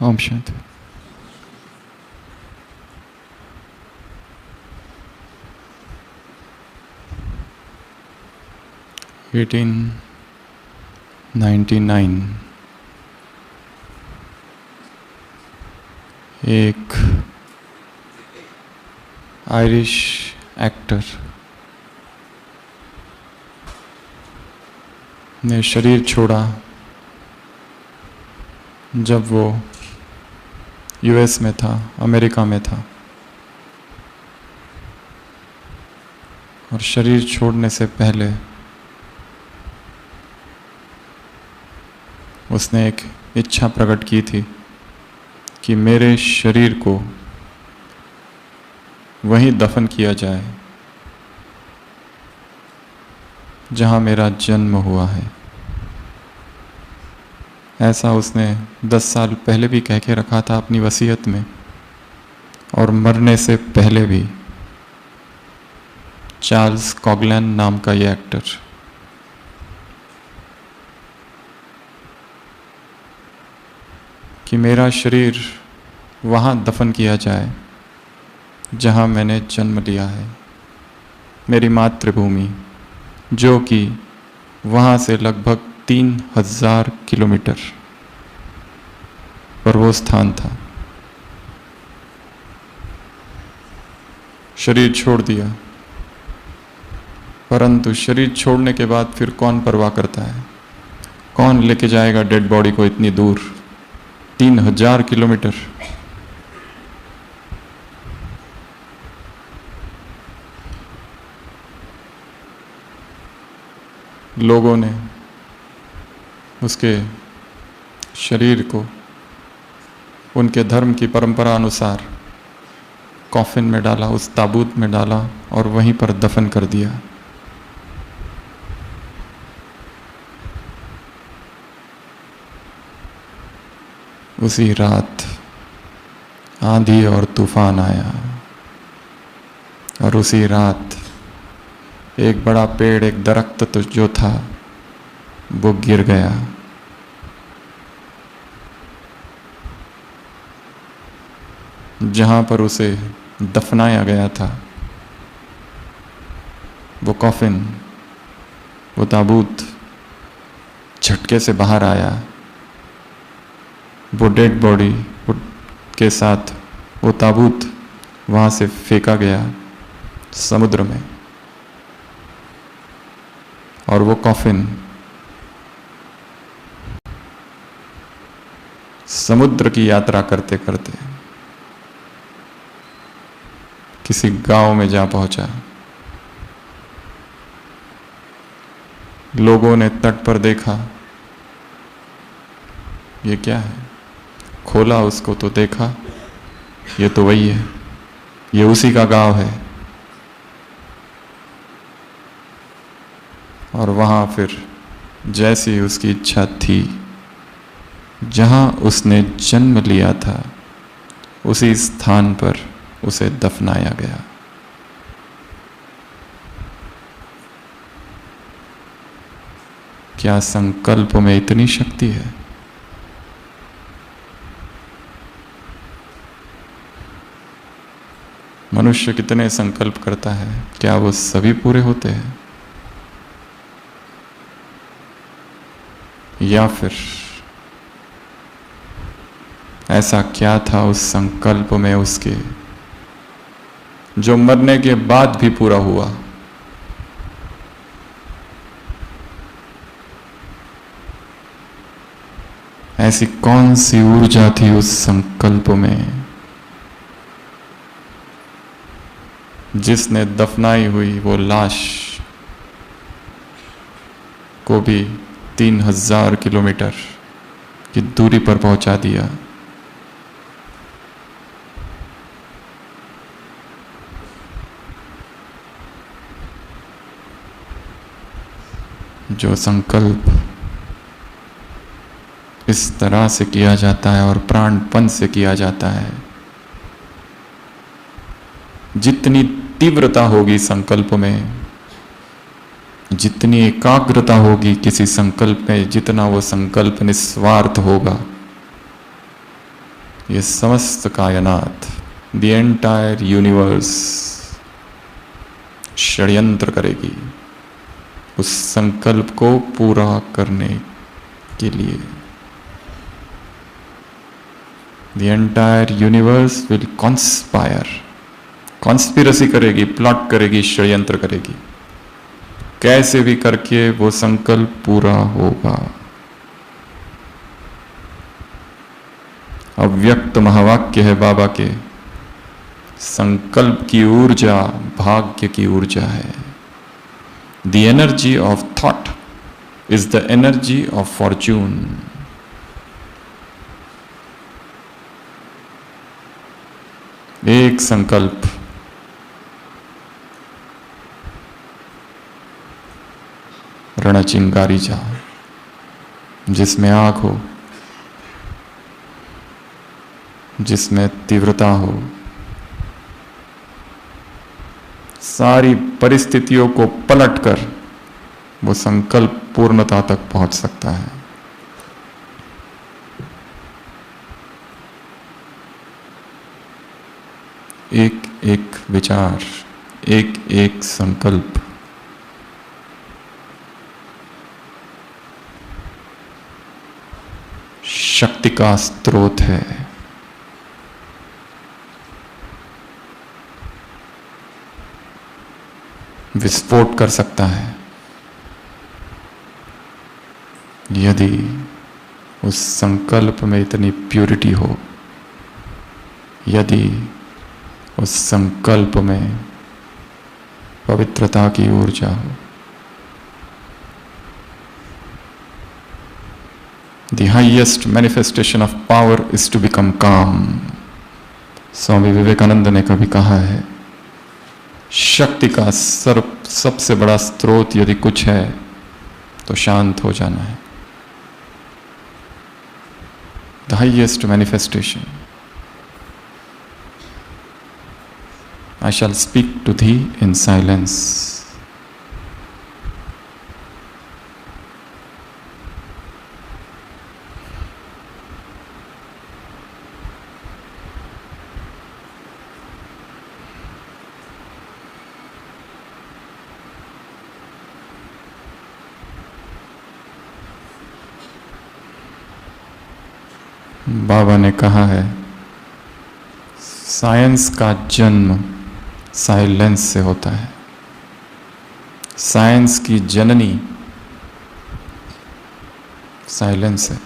Om Shanti. Eighteen 99 एक Irish actor ने शरीर छोड़ा जब वो यूएस में था, अमेरिका में था। और शरीर छोड़ने से पहले उसने एक इच्छा प्रकट की थी कि मेरे शरीर को वहीं दफन किया जाए जहां मेरा जन्म हुआ है। ऐसा उसने 10 साल पहले भी कह के रखा था अपनी वसीयत में, और मरने से पहले भी। चार्ल्स कॉगलैन नाम का ये एक्टर कि मेरा शरीर वहाँ दफन किया जाए जहाँ मैंने जन्म लिया है, मेरी मातृभूमि, जो कि वहाँ से लगभग 3000 किलोमीटर पर वो स्थान था। शरीर छोड़ दिया, परंतु शरीर छोड़ने के बाद फिर कौन परवाह करता है? कौन लेके जाएगा डेड बॉडी को इतनी दूर, 3000 किलोमीटर? लोगों ने उसके शरीर को उनके धर्म की परंपरा अनुसार कॉफिन में डाला, उस ताबूत में डाला और वहीं पर दफन कर दिया। उसी रात आंधी और तूफान आया, और उसी रात एक बड़ा पेड़, एक दरख्त तो जो था वो गिर गया। जहां पर उसे दफनाया गया था, वो कॉफिन, वो ताबूत झटके से बाहर आया। वो डेड बॉडी के साथ वो ताबूत वहां से फेंका गया समुद्र में, और वो कॉफिन समुद्र की यात्रा करते करते किसी गांव में जा पहुंचा। लोगों ने तट पर देखा, ये क्या है? खोला उसको तो देखा, ये तो वही है, ये उसी का गांव है। और वहां फिर जैसी उसकी इच्छा थी, जहां उसने जन्म लिया था, उसी स्थान पर उसे दफनाया गया। क्या संकल्प में इतनी शक्ति है? मनुष्य कितने संकल्प करता है, क्या वो सभी पूरे होते हैं? या फिर ऐसा क्या था उस संकल्प में उसके, जो मरने के बाद भी पूरा हुआ? ऐसी कौन सी ऊर्जा थी उस संकल्प में, जिसने दफनाई हुई वो लाश को भी 3000 किलोमीटर की दूरी पर पहुंचा दिया? जो संकल्प इस तरह से किया जाता है और प्राणपन से किया जाता है, जितनी तीव्रता होगी संकल्प में, जितनी एकाग्रता होगी किसी संकल्प में, जितना वो संकल्प निस्वार्थ होगा, ये समस्त कायनात, द एंटायर यूनिवर्स षड्यंत्र करेगी उस संकल्प को पूरा करने के लिए। The entire universe will conspire, conspiracy करेगी, प्लॉट करेगी, षड्यंत्र करेगी, कैसे भी करके वो संकल्प पूरा होगा। अव्यक्त महावाक्य है बाबा के, संकल्प की ऊर्जा भाग्य की ऊर्जा है। The energy of thought is the energy of Fortune. एक संकल्प रणचिंगारी जा, जिसमें आग हो, जिसमें तीव्रता हो, सारी परिस्थितियों को पलटकर वो संकल्प पूर्णता तक पहुंच सकता है। एक एक विचार, एक एक संकल्प शक्ति का स्रोत है। विस्फोट कर सकता है यदि उस संकल्प में इतनी प्यूरिटी हो, यदि उस संकल्प में पवित्रता की ऊर्जा हो। The highest manifestation of power is to become calm. Swami Vivekananda ने कभी कहा है, शक्ति का सबसे बड़ा स्रोत यदि कुछ है तो शांत हो जाना है। The highest manifestation. I shall speak to thee in silence. बाबा ने कहा है, साइंस का जन्म साइलेंस से होता है। साइंस की जननी साइलेंस है।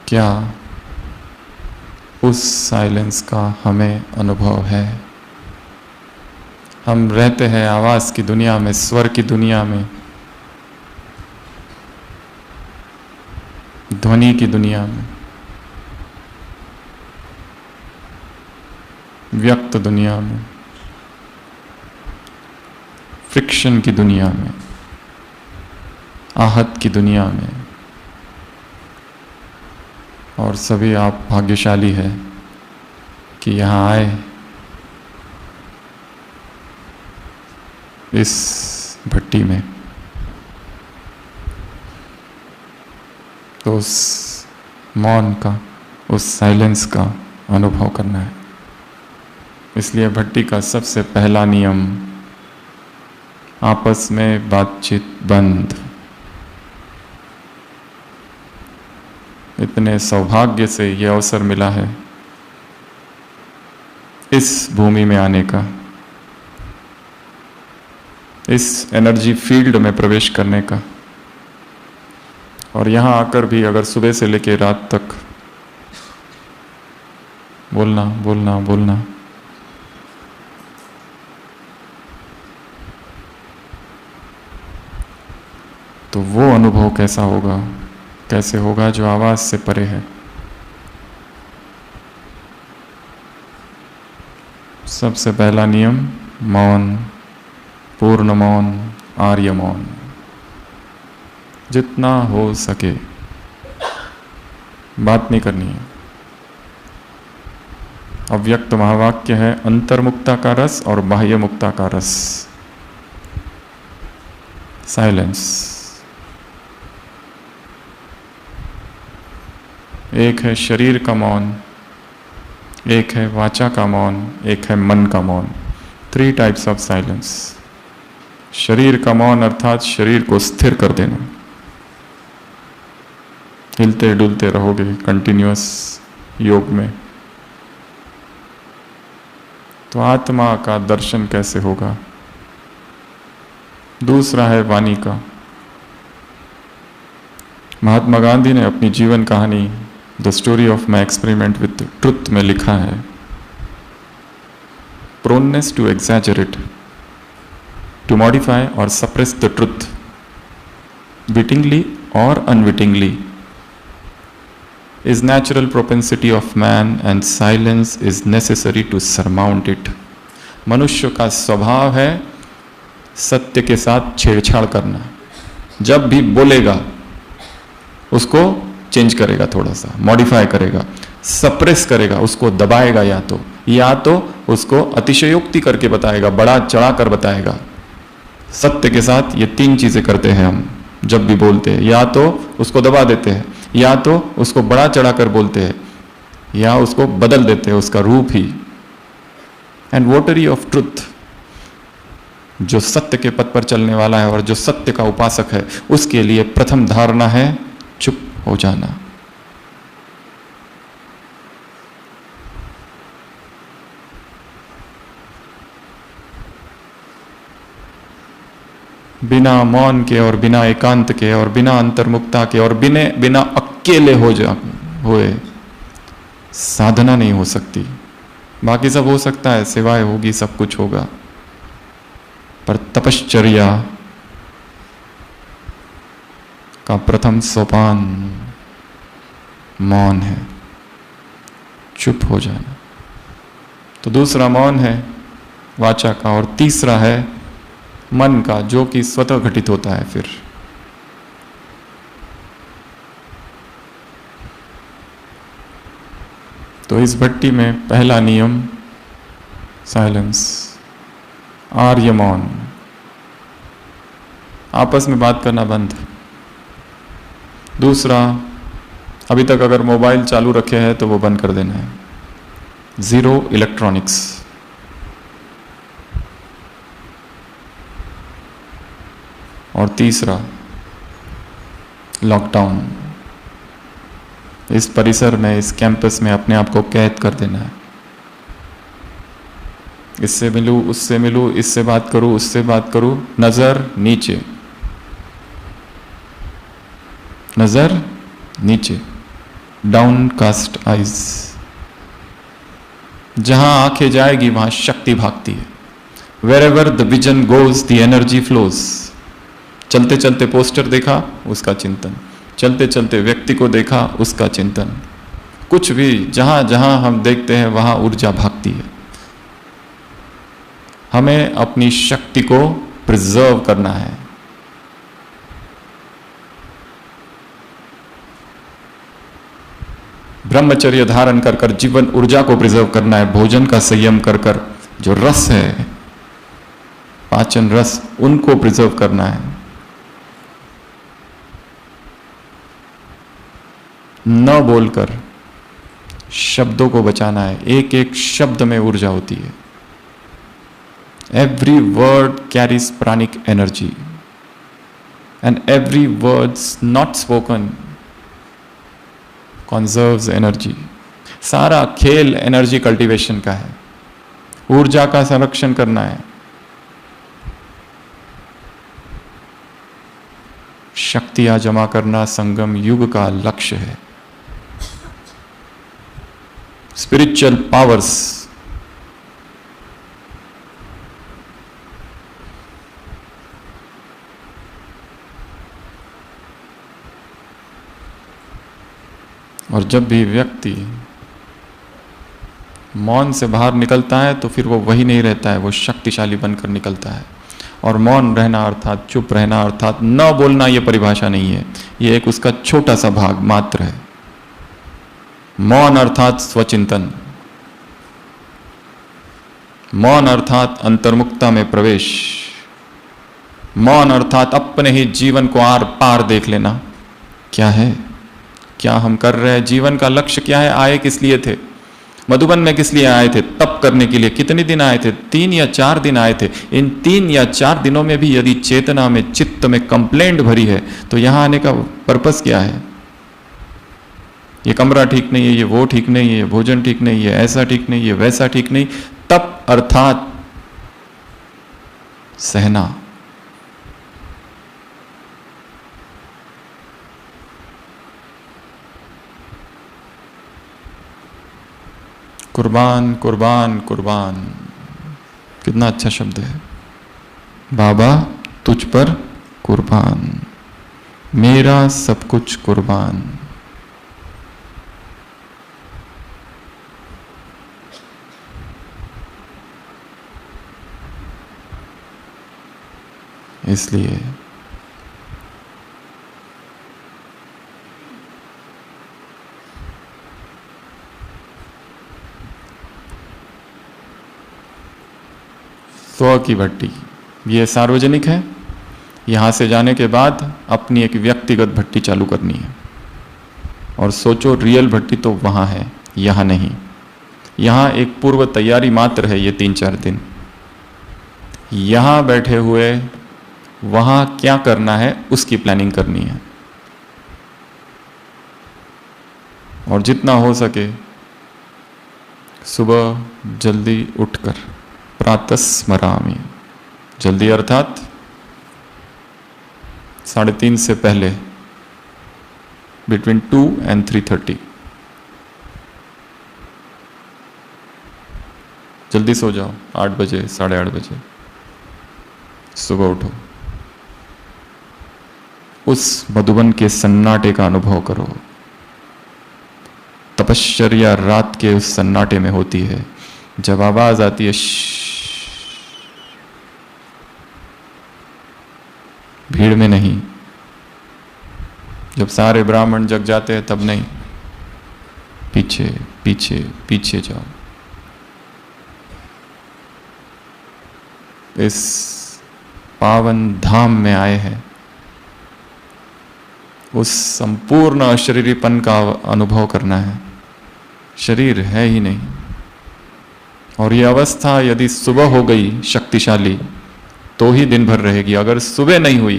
क्या उस साइलेंस का हमें अनुभव है? हम रहते हैं आवाज की दुनिया में, स्वर की दुनिया में, ध्वनि की दुनिया में, व्यक्त दुनिया में, फ्रिक्शन की दुनिया में, आहत की दुनिया में। और सभी आप भाग्यशाली हैं कि यहाँ आए, इस भट्टी में। तो उस मौन का, उस साइलेंस का अनुभव करना है। इसलिए भट्टी का सबसे पहला नियम, आपस में बातचीत बंद। इतने सौभाग्य से ये अवसर मिला है इस भूमि में आने का, इस एनर्जी फील्ड में प्रवेश करने का। और यहाँ आकर भी अगर सुबह से लेकर रात तक बोलना बोलना बोलना, तो वो अनुभव कैसा होगा, कैसे होगा जो आवाज से परे है। सबसे पहला नियम मौन, पूर्ण मौन, आर्य मौन। जितना हो सके बात नहीं करनी है। अव्यक्त महावाक्य है, अंतर्मुक्ता का रस और बाह्य मुक्ता का रस। साइलेंस। एक है शरीर का मौन, एक है वाचा का मौन, एक है मन का मौन। 3 टाइप्स ऑफ साइलेंस। शरीर का मौन अर्थात शरीर को स्थिर कर देना। हिलते डुलते रहोगे कंटिन्यूअस योग में तो आत्मा का दर्शन कैसे होगा। दूसरा है वाणी का। महात्मा गांधी ने अपनी जीवन कहानी the story of my experiment with truth में लिखा है, proneness to exaggerate, to modify और सप्रेस द ट्रुथ विटिंगली और unwittingly is natural propensity of man and silence is necessary to surmount it। मनुष्य का स्वभाव है सत्य के साथ छेड़छाड़ करना। जब भी बोलेगा उसको चेंज करेगा, थोड़ा सा मॉडिफाई करेगा, सप्रेस करेगा, उसको दबाएगा, या तो उसको अतिशयोक्ति करके बताएगा, बड़ा चढ़ा कर बताएगा। सत्य के साथ ये 3 चीजें करते हैं हम जब भी बोलते हैं, या तो उसको दबा देते हैं, या तो उसको बड़ा चढ़ा कर बोलते हैं, या उसको बदल देते हैं उसका रूप ही। एंड वोटरी ऑफ ट्रुथ, जो सत्य के पथ पर चलने वाला है और जो सत्य का उपासक है, उसके लिए प्रथम धारणा है चुप हो जाना। बिना मौन के और बिना एकांत के और बिना अंतर्मुक्ता के और बिना अकेले होए साधना नहीं हो सकती। बाकी सब हो सकता है, सेवाएं होगी, सब कुछ होगा, पर तपश्चर्या का प्रथम सोपान मौन है, चुप हो जाना। तो दूसरा मौन है वाचा का, और तीसरा है मन का, जो कि स्वतः घटित होता है। फिर तो इस भट्टी में पहला नियम साइलेंस, आर्य मौन, आपस में बात करना बंद। दूसरा, अभी तक अगर मोबाइल चालू रखे हैं तो वो बंद कर देना है, 0 इलेक्ट्रॉनिक्स। और तीसरा, लॉकडाउन। इस परिसर में, इस कैंपस में अपने आप को कैद कर देना है। इससे मिलूं, उससे मिलूं, इससे बात करूं, उससे बात करूं, नजर नीचे, नजर नीचे, डाउन कास्ट आइज। जहां आंखें जाएगी वहां शक्ति भागती है। Wherever the vision goes the energy flows. चलते चलते पोस्टर देखा, उसका चिंतन, चलते चलते व्यक्ति को देखा, उसका चिंतन। कुछ भी जहां जहां हम देखते हैं वहां ऊर्जा भागती है। हमें अपनी शक्ति को प्रिजर्व करना है। ब्रह्मचर्य धारण कर कर जीवन ऊर्जा को प्रिजर्व करना है। भोजन का संयम कर कर जो रस है, पाचन रस, उनको प्रिजर्व करना है। न बोलकर शब्दों को बचाना है। एक एक शब्द में ऊर्जा होती है। एवरी वर्ड कैरीज प्राणिक energy and every words not spoken conserves energy. सारा खेल एनर्जी कल्टीवेशन का है, ऊर्जा का संरक्षण करना है। शक्तियां जमा करना संगम युग का लक्ष्य है। स्पिरिचुअल पावर्स, और जब भी व्यक्ति मौन से बाहर निकलता है तो फिर वो वही नहीं रहता है, वो शक्तिशाली बनकर निकलता है। और मौन रहना अर्थात चुप रहना अर्थात न बोलना, ये परिभाषा नहीं है, ये एक उसका छोटा सा भाग मात्र है। मौन अर्थात स्वचिंतन, मौन अर्थात अंतर्मुक्ता में प्रवेश, मौन अर्थात अपने ही जीवन को आर पार देख लेना। क्या है, क्या हम कर रहे हैं, जीवन का लक्ष्य क्या है, आए किस लिए थे, मधुबन में किस लिए आए थे, तप करने के लिए। कितने दिन आए थे, 3 या 4 दिन आए थे। इन 3 या 4 दिनों में भी यदि चेतना में, चित्त में कंप्लेंट भरी है तो यहां आने का पर्पस क्या है? ये कमरा ठीक नहीं है, ये वो ठीक नहीं है, ये भोजन ठीक नहीं है, ऐसा ठीक नहीं है, वैसा ठीक नहीं। तप अर्थात सहना। कुर्बान कुर्बान कुर्बान, कितना अच्छा शब्द है। बाबा तुझ पर कुर्बान, मेरा सब कुछ कुर्बान। इसलिए स्व की भट्टी ये सार्वजनिक है। यहां से जाने के बाद अपनी एक व्यक्तिगत भट्टी चालू करनी है। और सोचो, रियल भट्टी तो वहां है, यहां नहीं। यहां एक पूर्व तैयारी मात्र है, ये 3-4 दिन। यहां बैठे हुए वहां क्या करना है उसकी प्लानिंग करनी है। और जितना हो सके सुबह जल्दी उठकर, प्रातः स्मरामि, जल्दी अर्थात 3:30 से पहले, बिटवीन 2 and 3:30 जल्दी सो जाओ। 8 बजे, 8:30 बजे सुबह उठो। उस मधुबन के सन्नाटे का अनुभव करो। तपश्चर्या रात के उस सन्नाटे में होती है, जब आवाज आती है भीड़ में नहीं। जब सारे ब्राह्मण जग जाते हैं तब नहीं, पीछे पीछे पीछे जाओ। इस पावन धाम में आए हैं, उस संपूर्ण अशरीरीपन का अनुभव करना है। शरीर है ही नहीं। और ये अवस्था यदि सुबह हो गई शक्तिशाली तो ही दिन भर रहेगी। अगर सुबह नहीं हुई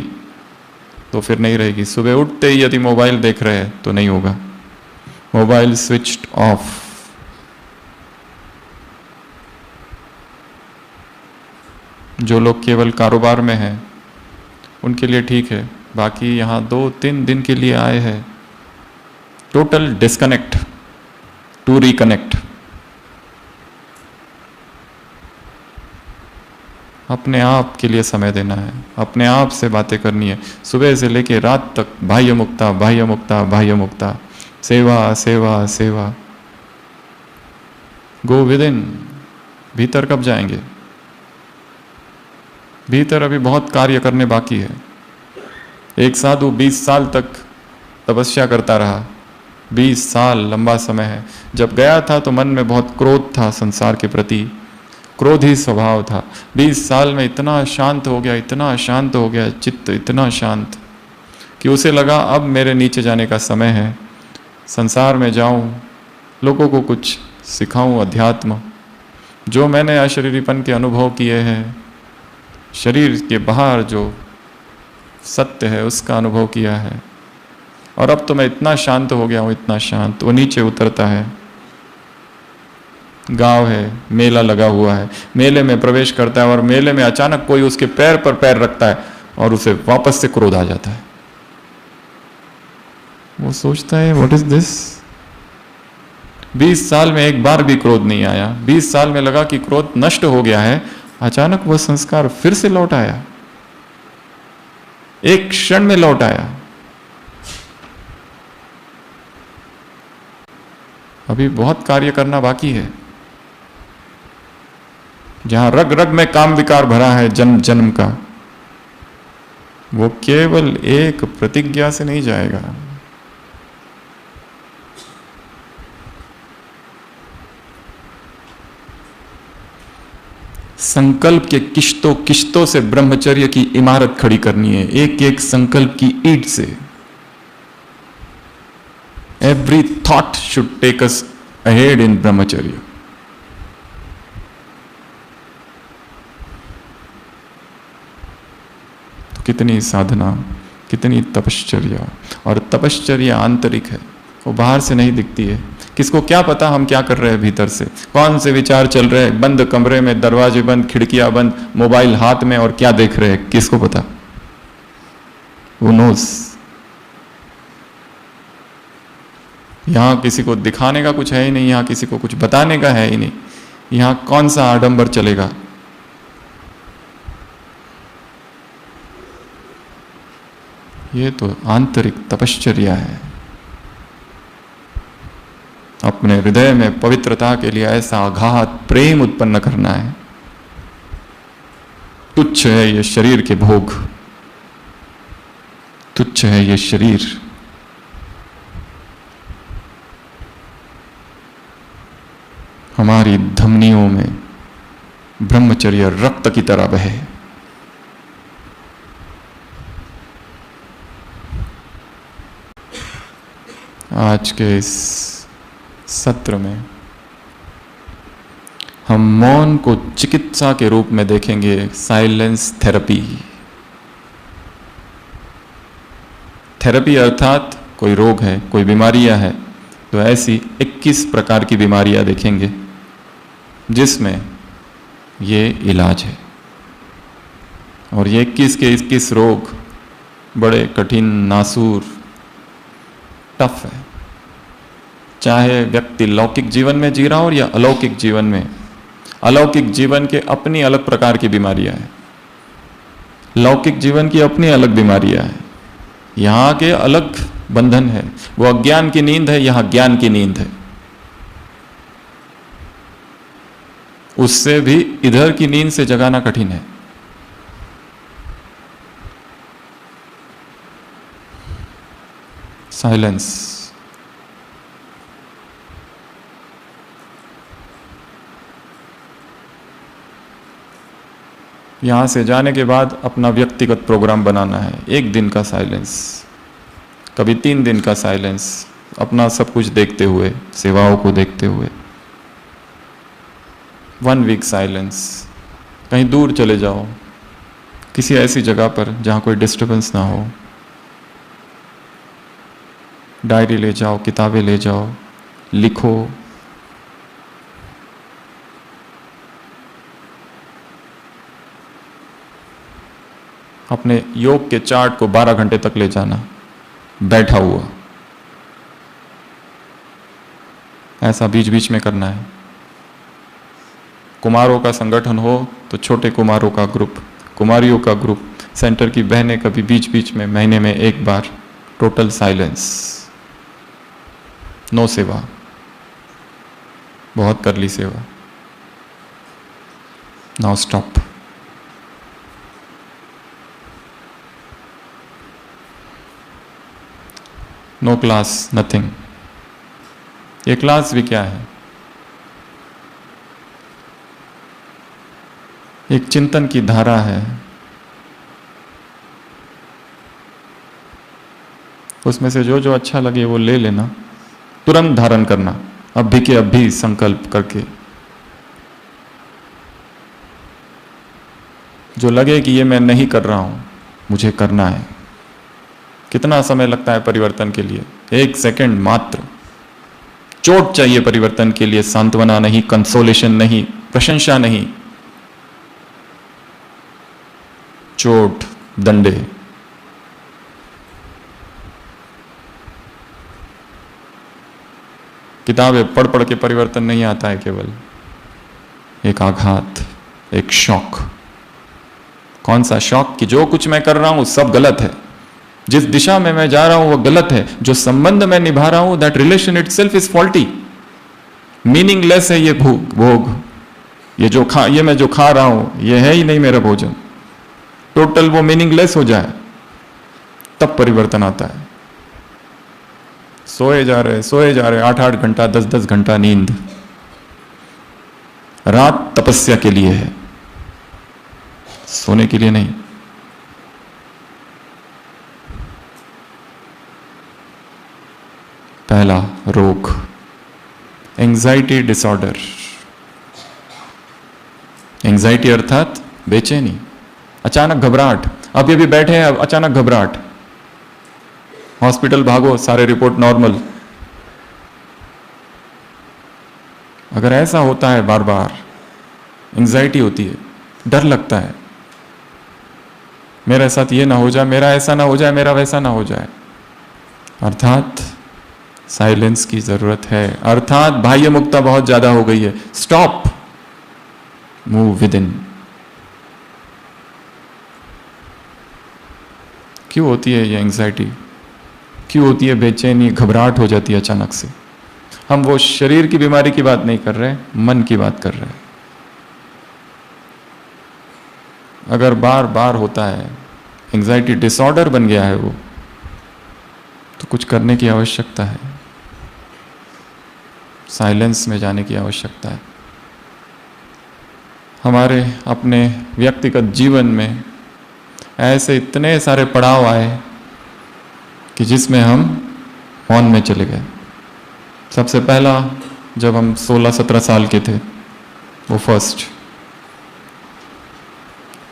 तो फिर नहीं रहेगी। सुबह उठते ही यदि मोबाइल देख रहे हैं तो नहीं होगा। Mobile switched off. जो लोग केवल कारोबार में हैं उनके लिए ठीक है, बाकी यहाँ 2-3 दिन के लिए आए हैं। Total disconnect to reconnect. अपने आप के लिए समय देना है, अपने आप से बातें करनी है। सुबह से लेके रात तक बाह्य मुक्ता, बाह्य मुक्ता, बाह्य मुक्ता, सेवा सेवा सेवा। Go with in. भीतर कब जाएंगे? भीतर अभी बहुत कार्य करने बाकी है। एक साधु 20 साल तक तपस्या करता रहा। 20 साल लंबा समय है। जब गया था तो मन में बहुत क्रोध था संसार के प्रति, क्रोधी स्वभाव था। 20 साल में इतना शांत हो गया, इतना शांत हो गया, चित्त इतना शांत कि उसे लगा अब मेरे नीचे जाने का समय है। संसार में जाऊं, लोगों को कुछ सिखाऊं अध्यात्म। जो मैंने अशरीरीपन के अनुभव किए हैं, शरीर के बाहर जो सत्य है उसका अनुभव किया है। और अब तो मैं इतना शांत हो गया हूं, इतना शांत। वो नीचे उतरता है। गांव है, मेला लगा हुआ है, मेले में प्रवेश करता है और मेले में अचानक कोई उसके पैर पर पैर रखता है और उसे वापस से क्रोध आ जाता है। वो सोचता है व्हाट इज दिस। 20 साल में एक बार भी क्रोध नहीं आया। 20 साल में लगा कि क्रोध नष्ट हो गया है। अचानक वह संस्कार फिर से लौट आया, एक क्षण में लौट आया। अभी बहुत कार्य करना बाकी है। जहां रग रग में काम विकार भरा है जन्म जन्म का, वो केवल एक प्रतिज्ञा से नहीं जाएगा। संकल्प के किश्तों किश्तों से ब्रह्मचर्य की इमारत खड़ी करनी है, एक एक संकल्प की ईंट से। every thought should take us ahead in brahmacharya. तो कितनी साधना, कितनी तपश्चर्या, और तपश्चर्या आंतरिक है, वो बाहर से नहीं दिखती है। किसको क्या पता हम क्या कर रहे हैं भीतर से, कौन से विचार चल रहे हैं, बंद कमरे में दरवाजे बंद, खिड़कियां बंद, मोबाइल हाथ में, और क्या देख रहे हैं, किसको पता? Who knows? यहां किसी को दिखाने का कुछ है ही नहीं, यहां किसी को कुछ बताने का है ही नहीं, यहां कौन सा आडंबर चलेगा? ये तो आंतरिक तपश्चर्या है। अपने हृदय में पवित्रता के लिए ऐसा अगाध प्रेम उत्पन्न करना है। तुच्छ है ये शरीर के भोग, तुच्छ है ये शरीर। हमारी धमनियों में ब्रह्मचर्य रक्त की तरह बहे। आज के इस सत्र में हम मौन को चिकित्सा के रूप में देखेंगे, साइलेंस थेरेपी। थेरेपी अर्थात कोई रोग है, कोई बीमारियां है, तो ऐसी 21 प्रकार की बीमारियां देखेंगे जिसमें ये इलाज है। और ये 21 के 21 रोग बड़े कठिन, नासूर, टफ है। चाहे व्यक्ति लौकिक जीवन में जी रहा हो या अलौकिक जीवन में, अलौकिक जीवन के अपनी अलग प्रकार की बीमारियां हैं, लौकिक जीवन की अपनी अलग बीमारियां हैं। यहां के अलग बंधन है, वो अज्ञान की नींद है, यहां ज्ञान की नींद है। उससे भी इधर की नींद से जगाना कठिन है। साइलेंस। यहां से जाने के बाद अपना व्यक्तिगत प्रोग्राम बनाना है। 1 दिन का साइलेंस, कभी 3 दिन का साइलेंस, अपना सब कुछ देखते हुए, सेवाओं को देखते हुए। 1 वीक साइलेंस। कहीं दूर चले जाओ, किसी ऐसी जगह पर जहां कोई डिस्टर्बेंस ना हो। डायरी ले जाओ, किताबें ले जाओ, लिखो। अपने योग के चार्ट को 12 घंटे तक ले जाना, बैठा हुआ। ऐसा बीच बीच में करना है। कुमारों का संगठन हो तो छोटे कुमारों का ग्रुप, कुमारियों का ग्रुप, सेंटर की बहनें कभी बीच बीच में, महीने में 1 बार। टोटल साइलेंस, नो सेवा। बहुत कर ली सेवा, now stop. No class, nothing. ये क्लास भी क्या है? एक चिंतन की धारा है, उसमें से जो जो अच्छा लगे वो ले लेना, तुरंत धारण करना, अभी के अभी संकल्प करके। जो लगे कि ये मैं नहीं कर रहा हूं, मुझे करना है। कितना समय लगता है परिवर्तन के लिए? 1 सेकंड मात्र। चोट चाहिए परिवर्तन के लिए, सांत्वना नहीं, कंसोलेशन नहीं, प्रशंसा नहीं। चोट, दंडे। किताबें पढ़ पढ़ के परिवर्तन नहीं आता है, केवल एक आघात, एक शॉक। कौन सा शॉक? कि जो कुछ मैं कर रहा हूं सब गलत है, जिस दिशा में मैं जा रहा हूं वो गलत है, जो संबंध मैं निभा रहा हूं that relation itself is faulty, meaningless है ये भोग, ये मैं जो खा रहा हूं ये है ही नहीं मेरा भोजन। टोटल वो मीनिंगलेस हो जाए तब परिवर्तन आता है। सोए जा रहे 8-8 घंटा, 10-10 घंटा नींद। रात तपस्या के लिए है, सोने के लिए नहीं। पहला रोग, एंजाइटी डिसऑर्डर। एंजाइटी अर्थात बेचैनी, अचानक घबराहट। अभी अभी बैठे हैं, अचानक घबराहट, हॉस्पिटल भागो, सारे रिपोर्ट नॉर्मल। अगर ऐसा होता है बार बार, एंजाइटी होती है, डर लगता है, मेरे साथ ये ना हो जाए, मेरा ऐसा ना हो जाए, मेरा वैसा ना हो जाए, अर्थात साइलेंस की जरूरत है, अर्थात बाह्य मुक्ता बहुत ज्यादा हो गई है। Stop, move with in. क्यों होती है ये एंजाइटी, क्यों होती है बेचैनी, घबराहट हो जाती है अचानक से? हम वो शरीर की बीमारी की बात नहीं कर रहे, मन की बात कर रहे हैं। अगर बार बार होता है, एंजाइटी डिसऑर्डर बन गया है वो, तो कुछ करने की आवश्यकता है, साइलेंस में जाने की आवश्यकता है। हमारे अपने व्यक्तिगत जीवन में ऐसे इतने सारे पड़ाव आए कि जिसमें हम मौन में चले गए। सबसे पहला, जब हम 16-17 साल के थे, वो फर्स्ट,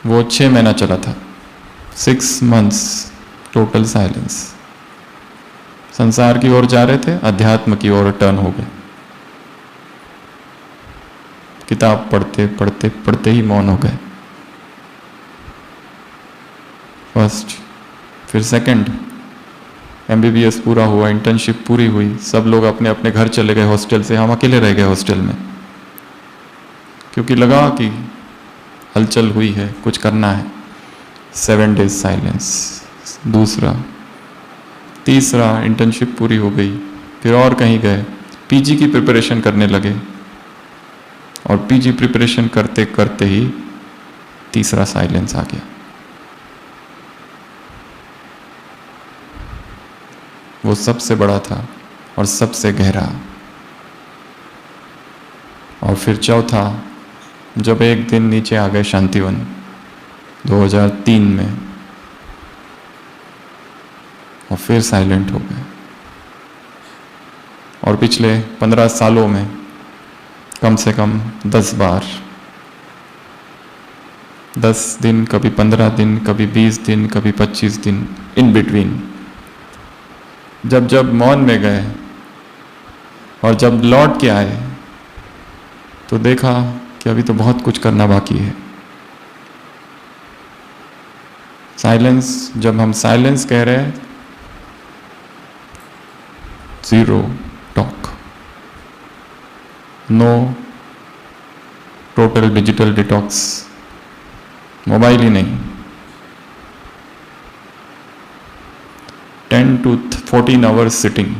वो 6 महीना चला था, 6 months टोटल साइलेंस। संसार की ओर जा रहे थे, अध्यात्म की ओर टर्न हो गए। किताब पढ़ते पढ़ते पढ़ते ही मौन हो गए, फर्स्ट। फिर सेकंड, MBBS पूरा हुआ, इंटर्नशिप पूरी हुई, सब लोग अपने अपने घर चले गए हॉस्टल से, हम अकेले रह गए हॉस्टल में, क्योंकि लगा कि हलचल हुई है, कुछ करना है। 7 days साइलेंस, दूसरा। तीसरा, इंटर्नशिप पूरी हो गई, फिर और कहीं गए, PG की प्रिपरेशन करने लगे, और PG प्रिपरेशन करते करते ही तीसरा साइलेंस आ गया। वो सबसे बड़ा था और सबसे गहरा। और फिर चौथा, जब एक दिन नीचे आ गए शांतिवन 2003 में, और फिर साइलेंट हो गए। और पिछले 15 सालों में कम से कम 10 बार, 10 दिन, कभी 15 दिन, कभी 20 दिन, कभी 25 दिन, इन बिटवीन, जब जब मौन में गए और जब लौट के आए, तो देखा कि अभी तो बहुत कुछ करना बाकी है। साइलेंस, जब हम साइलेंस कह रहे हैं, 0 talk, no total digital detox, mobile ही नहीं, 10 to 14 hours सिटिंग।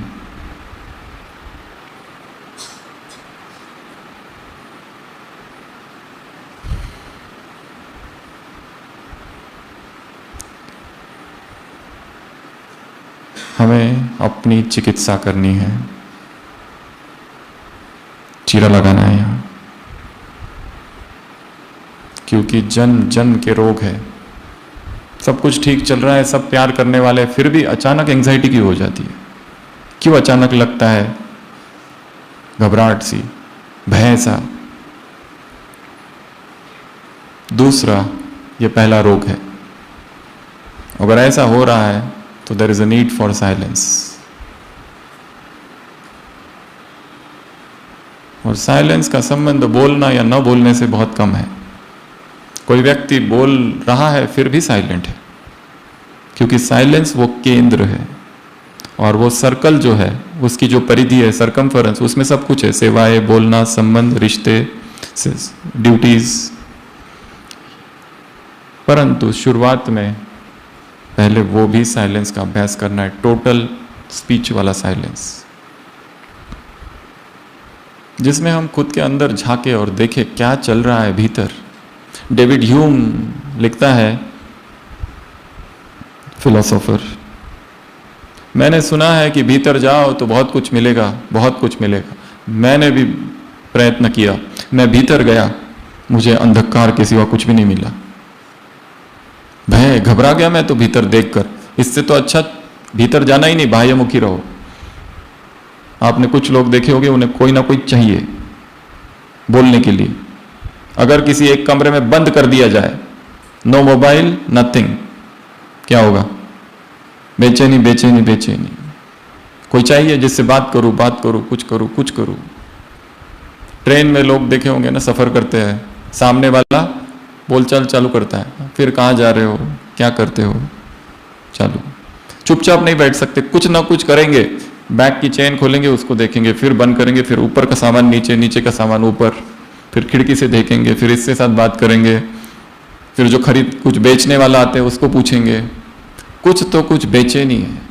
हमें अपनी चिकित्सा करनी है, चीरा लगाना है यहाँ, क्योंकि जन्म जन्म के रोग है। सब कुछ ठीक चल रहा है, सब प्यार करने वाले, फिर भी अचानक एंजाइटी क्यों हो जाती है? क्यों अचानक लगता है घबराहट सी, भय सा? दूसरा, ये पहला रोग है। अगर ऐसा हो रहा है तो there is a need for silence. और साइलेंस का संबंध बोलना या न बोलने से बहुत कम है। कोई व्यक्ति बोल रहा है फिर भी साइलेंट है, क्योंकि साइलेंस वो केंद्र है, और वो सर्कल जो है, उसकी जो परिधि है, सरकमफरेंस, उसमें सब कुछ है, सेवाएं, बोलना, संबंध, रिश्ते, ड्यूटीज। परंतु शुरुआत में पहले वो भी साइलेंस का अभ्यास करना है, टोटल स्पीच वाला साइलेंस, जिसमें हम खुद के अंदर झांके और देखें क्या चल रहा है भीतर। डेविड ह्यूम लिखता है, फिलोसोफर, मैंने सुना है कि भीतर जाओ तो बहुत कुछ मिलेगा, बहुत कुछ मिलेगा। मैंने भी प्रयत्न किया, मैं भीतर गया, मुझे अंधकार के सिवा कुछ भी नहीं मिला। भय, घबरा गया मैं तो भीतर देखकर। इससे तो अच्छा भीतर जाना ही नहीं, बाह्यमुखी रहो। आपने कुछ लोग देखे होंगे, उन्हें कोई ना कोई चाहिए बोलने के लिए। अगर किसी एक कमरे में बंद कर दिया जाए, नो मोबाइल नथिंग, क्या होगा? बेचैनी बेचैनी बेचैनी। कोई चाहिए जिससे बात करूं कुछ करूं। ट्रेन में लोग देखे होंगे ना, सफर करते हैं, सामने वाला बोलचाल चालू करता है, फिर कहाँ जा रहे हो, क्या करते हो, चालू। चुपचाप नहीं बैठ सकते, कुछ ना कुछ करेंगे। बैग की चेन खोलेंगे, उसको देखेंगे, फिर बंद करेंगे, फिर ऊपर का सामान नीचे, नीचे का सामान ऊपर, फिर खिड़की से देखेंगे, फिर इससे साथ बात करेंगे, फिर जो कुछ बेचने वाला आते हैं उसको पूछेंगे। कुछ तो कुछ बेचैनी है।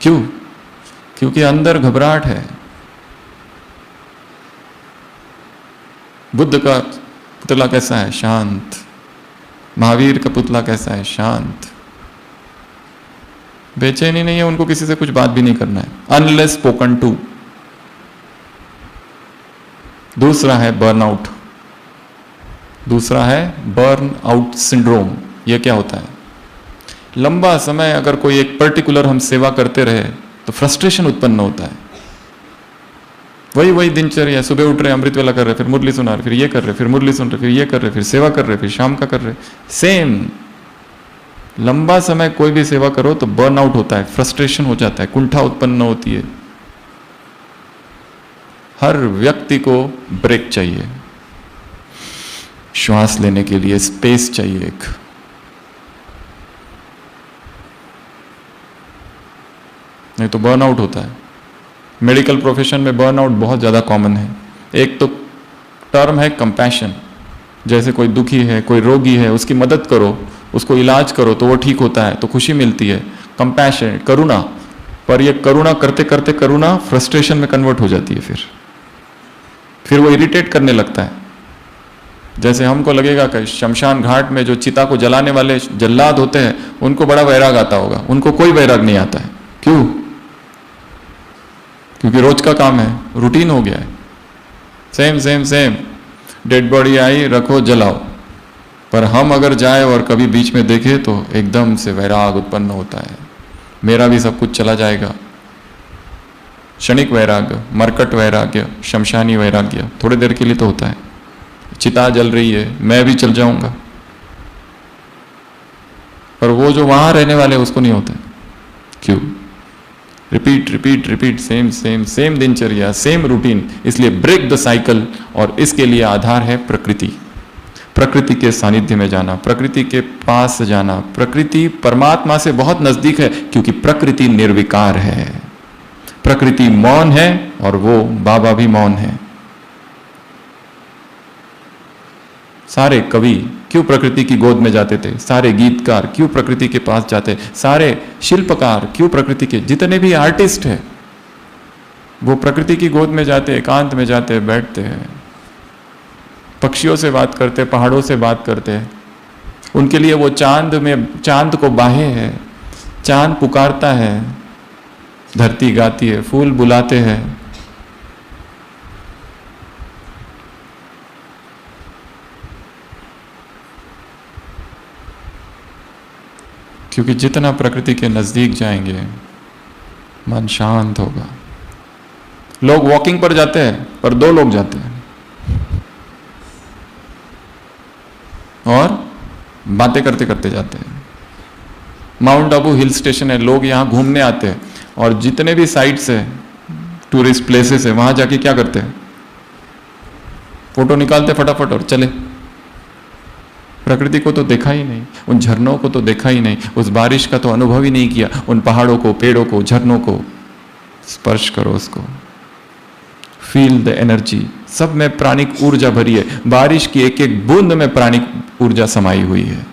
क्यों? क्योंकि अंदर घबराहट है। बुद्ध का पुतला कैसा है? शांत। महावीर का पुतला कैसा है? शांत। बेचैनी नहीं है, उनको किसी से कुछ बात भी नहीं करना है, अनलेस स्पोकन टू। दूसरा है बर्नआउट। दूसरा है बर्न आउट सिंड्रोम। यह क्या होता है? लंबा समय अगर कोई एक पर्टिकुलर हम सेवा करते रहे तो फ्रस्ट्रेशन उत्पन्न होता है। वही दिनचर्या, सुबह उठ रहे, अमृत वेला कर रहे, फिर मुरली सुना रहे, फिर ये कर रहे, फिर मुरली सुन रहे, फिर ये कर रहे, फिर सेवा कर रहे, फिर शाम का कर रहे, सेम। लंबा समय कोई भी सेवा करो तो बर्न आउट होता है, फ्रस्ट्रेशन हो जाता है, कुंठा उत्पन्न होती है। हर व्यक्ति को ब्रेक चाहिए, श्वास लेने के लिए स्पेस चाहिए एक। नहीं तो बर्न आउट होता है। मेडिकल प्रोफेशन में बर्नआउट बहुत ज़्यादा कॉमन है। एक तो टर्म है कंपैशन, जैसे कोई दुखी है, कोई रोगी है, उसकी मदद करो, उसको इलाज करो तो वो ठीक होता है, तो खुशी मिलती है। कंपैशन, करुणा। पर ये करुणा करते करते करुणा फ्रस्ट्रेशन में कन्वर्ट हो जाती है। फिर वो इरिटेट करने लगता है। जैसे हमको लगेगा कि शमशान घाट में जो चिता को जलाने वाले जल्लाद होते हैं उनको बड़ा वैराग आता होगा, उनको कोई वैराग नहीं आता है। क्यों? क्योंकि रोज का काम है, रूटीन हो गया है। सेम डेड बॉडी आई, रखो, जलाओ। पर हम अगर जाए और कभी बीच में देखे तो एकदम से वैराग उत्पन्न होता है। मेरा भी सब कुछ चला जाएगा। क्षणिक वैराग्य, मरकट वैराग्य, शमशानी वैराग्य थोड़ी देर के लिए तो होता है। चिता जल रही है, मैं भी चल जाऊंगा। पर वो जो वहां रहने वाले उसको नहीं होता। क्यों? रिपीट, सेम दिनचर्या, सेम रूटीन। इसलिए ब्रेक द साइकिल, और इसके लिए आधार है प्रकृति। प्रकृति के सानिध्य में जाना, प्रकृति के पास जाना। प्रकृति परमात्मा से बहुत नजदीक है, क्योंकि प्रकृति निर्विकार है। प्रकृति मौन है, और वो बाबा भी मौन है। सारे कवि क्यों प्रकृति की गोद में जाते थे? सारे गीतकार क्यों प्रकृति के पास जाते? सारे शिल्पकार क्यों प्रकृति के, जितने भी आर्टिस्ट हैं वो प्रकृति की गोद में जाते, एकांत में जाते, बैठते हैं, पक्षियों से बात करते, पहाड़ों से बात करते। उनके लिए वो चांद को बाहे है, चांद पुकारता है, धरती गाती है, फूल बुलाते हैं। क्योंकि जितना प्रकृति के नजदीक जाएंगे मन शांत होगा। लोग वॉकिंग पर जाते हैं, पर 2 लोग जाते हैं और बातें करते करते जाते हैं। माउंट आबू हिल स्टेशन है, लोग यहाँ घूमने आते हैं, और जितने भी साइट्स है, टूरिस्ट प्लेसेस है, वहां जाके क्या करते हैं? फोटो निकालते फटाफट और चले। प्रकृति को तो देखा ही नहीं, उन झरनों को तो देखा ही नहीं, उस बारिश का तो अनुभव ही नहीं किया। उन पहाड़ों को, पेड़ों को, झरनों को स्पर्श करो, उसको फील द एनर्जी। सब में प्राणिक ऊर्जा भरी है। बारिश की एक एक बूंद में प्राणिक ऊर्जा समाई हुई है।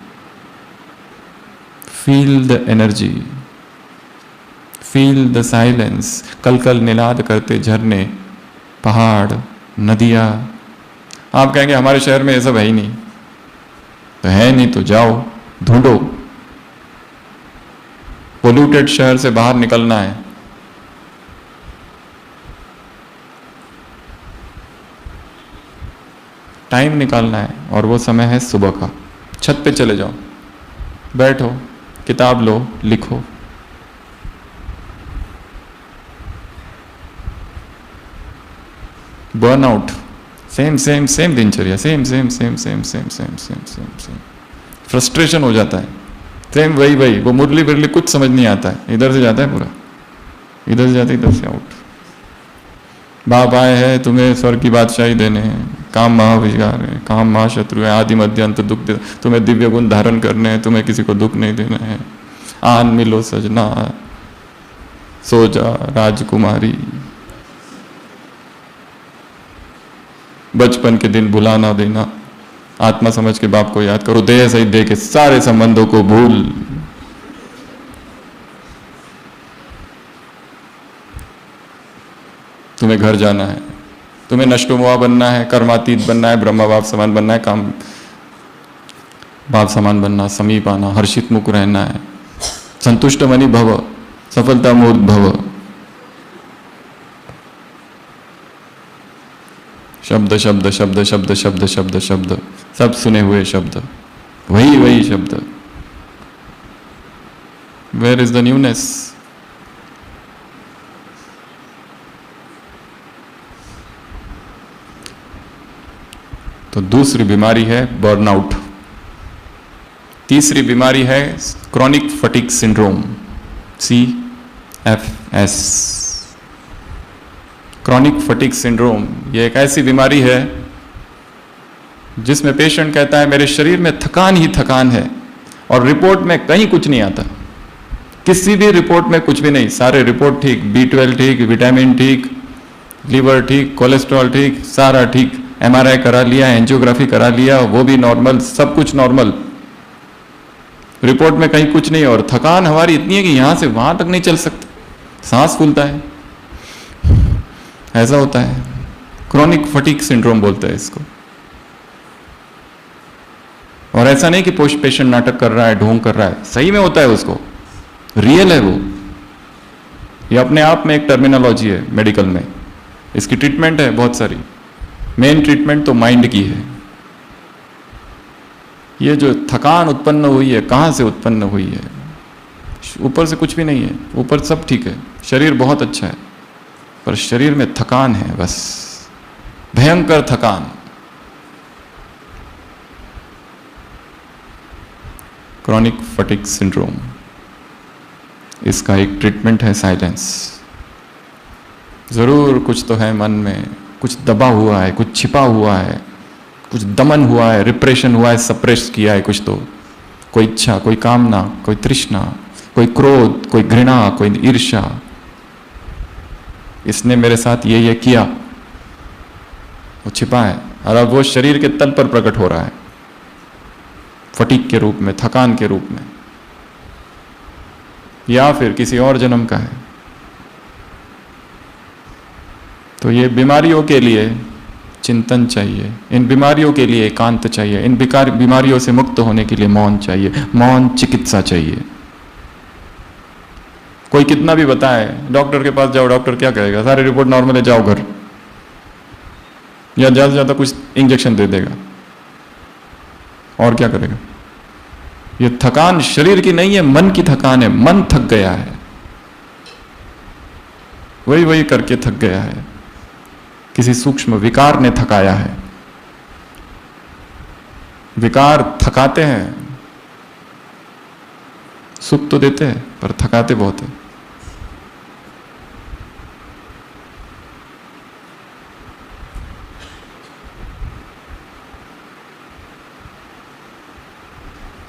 Feel the energy, feel the silence. कल कल निनाद करते झरने, पहाड़, नदियां। आप कहेंगे हमारे शहर में ये सब है ही नहीं, तो है नहीं तो जाओ ढूंढो। पोल्यूटेड शहर से बाहर निकलना है, टाइम निकालना है, और वो समय है सुबह का। छत पे चले जाओ, बैठो, किताब लो, लिखो। बर्नआउट, सेम दिनचर्या, सेम, फ्रस्ट्रेशन हो जाता है, सेम वही, वो मुरली बिरली कुछ समझ नहीं आता है, इधर से जाता है पूरा, इधर से जाते इधर से आउट। बाप आए हैं तुम्हें स्वर्ग की बादशाही देने, काम महाविकार है, काम महाशत्रु है, आदि मध्य अंत दुख दे, तुम्हें दिव्य गुण धारण करने हैं, तुम्हें किसी को दुख नहीं देना है, आन मिलो सजना, सो जा राजकुमारी, बचपन के दिन भुला ना देना, आत्मा समझ के बाप को याद करो, देह सहित देह के सारे संबंधों को भूल। तुम्हें घर जाना है, तुम्हें नष्टोमोहा बनना है, कर्मातीत बनना है, ब्रह्मा बाप समान बनना है, काम बाप समान बनना, समीप आना, हर्षित मुख रहना है, संतुष्ट मनि भव, सफलता मूर्त भव। शब्द शब्द शब्द शब्द शब्द शब्द शब्द, सब सुने हुए शब्द, वही शब्द। Where is the newness? तो दूसरी बीमारी है बर्नआउट, तीसरी बीमारी है chronic fatigue syndrome, CFS। Chronic fatigue syndrome ये एक ऐसी बीमारी है जिसमें पेशेंट कहता है मेरे शरीर में थकान ही थकान है, और रिपोर्ट में कहीं कुछ नहीं आता, किसी भी रिपोर्ट में कुछ भी नहीं, सारे रिपोर्ट ठीक, B12 ठीक, विटामिन ठीक, लीवर ठीक, कोलेस्ट्रॉल ठीक, सारा ठीक, MRI करा लिया, एंजियोग्राफी करा लिया, वो भी नॉर्मल, सब कुछ नॉर्मल, रिपोर्ट में कहीं कुछ नहीं, और थकान हमारी इतनी है कि यहां से वहां तक नहीं चल सकते, सांस फूलता है, ऐसा होता है। क्रॉनिक फटीग सिंड्रोम बोलते हैं इसको। और ऐसा नहीं कि पोस्ट पेशेंट नाटक कर रहा है, ढोंग कर रहा है, सही में होता है, उसको रियल है वो। ये अपने आप में एक टर्मिनोलॉजी है मेडिकल में, इसकी ट्रीटमेंट है बहुत सारी, मेन ट्रीटमेंट तो माइंड की है। ये जो थकान उत्पन्न हुई है, कहां से उत्पन्न हुई है? ऊपर से कुछ भी नहीं है, ऊपर सब ठीक है, शरीर बहुत अच्छा है, पर शरीर में थकान है, बस भयंकर थकान। क्रॉनिक फटीग सिंड्रोम, इसका एक ट्रीटमेंट है साइलेंस। जरूर कुछ तो है मन में, कुछ दबा हुआ है, कुछ छिपा हुआ है, कुछ दमन हुआ है, रिप्रेशन हुआ है, सप्रेस किया है कुछ तो, कोई इच्छा, कोई कामना, कोई तृष्णा, कोई क्रोध, कोई घृणा, कोई ईर्ष्या, इसने मेरे साथ ये किया, वो छिपा है, और अब वो शरीर के तल पर प्रकट हो रहा है, फटीग के रूप में, थकान के रूप में, या फिर किसी और जन्म का है। तो ये बीमारियों के लिए चिंतन चाहिए, इन बीमारियों के लिए एकांत चाहिए, इन बीमारियों से मुक्त होने के लिए मौन चाहिए, मौन चिकित्सा चाहिए। कोई कितना भी बताए, डॉक्टर के पास जाओ, डॉक्टर क्या कहेगा? सारी रिपोर्ट नॉर्मल है, जाओ घर, या ज्यादा से ज्यादा कुछ इंजेक्शन दे देगा, और क्या करेगा? ये थकान शरीर की नहीं है, मन की थकान है, मन थक गया है, वही करके थक गया है, किसी सूक्ष्म विकार ने थकाया है। विकार थकाते हैं, सुख तो देते हैं पर थकाते बहुत है।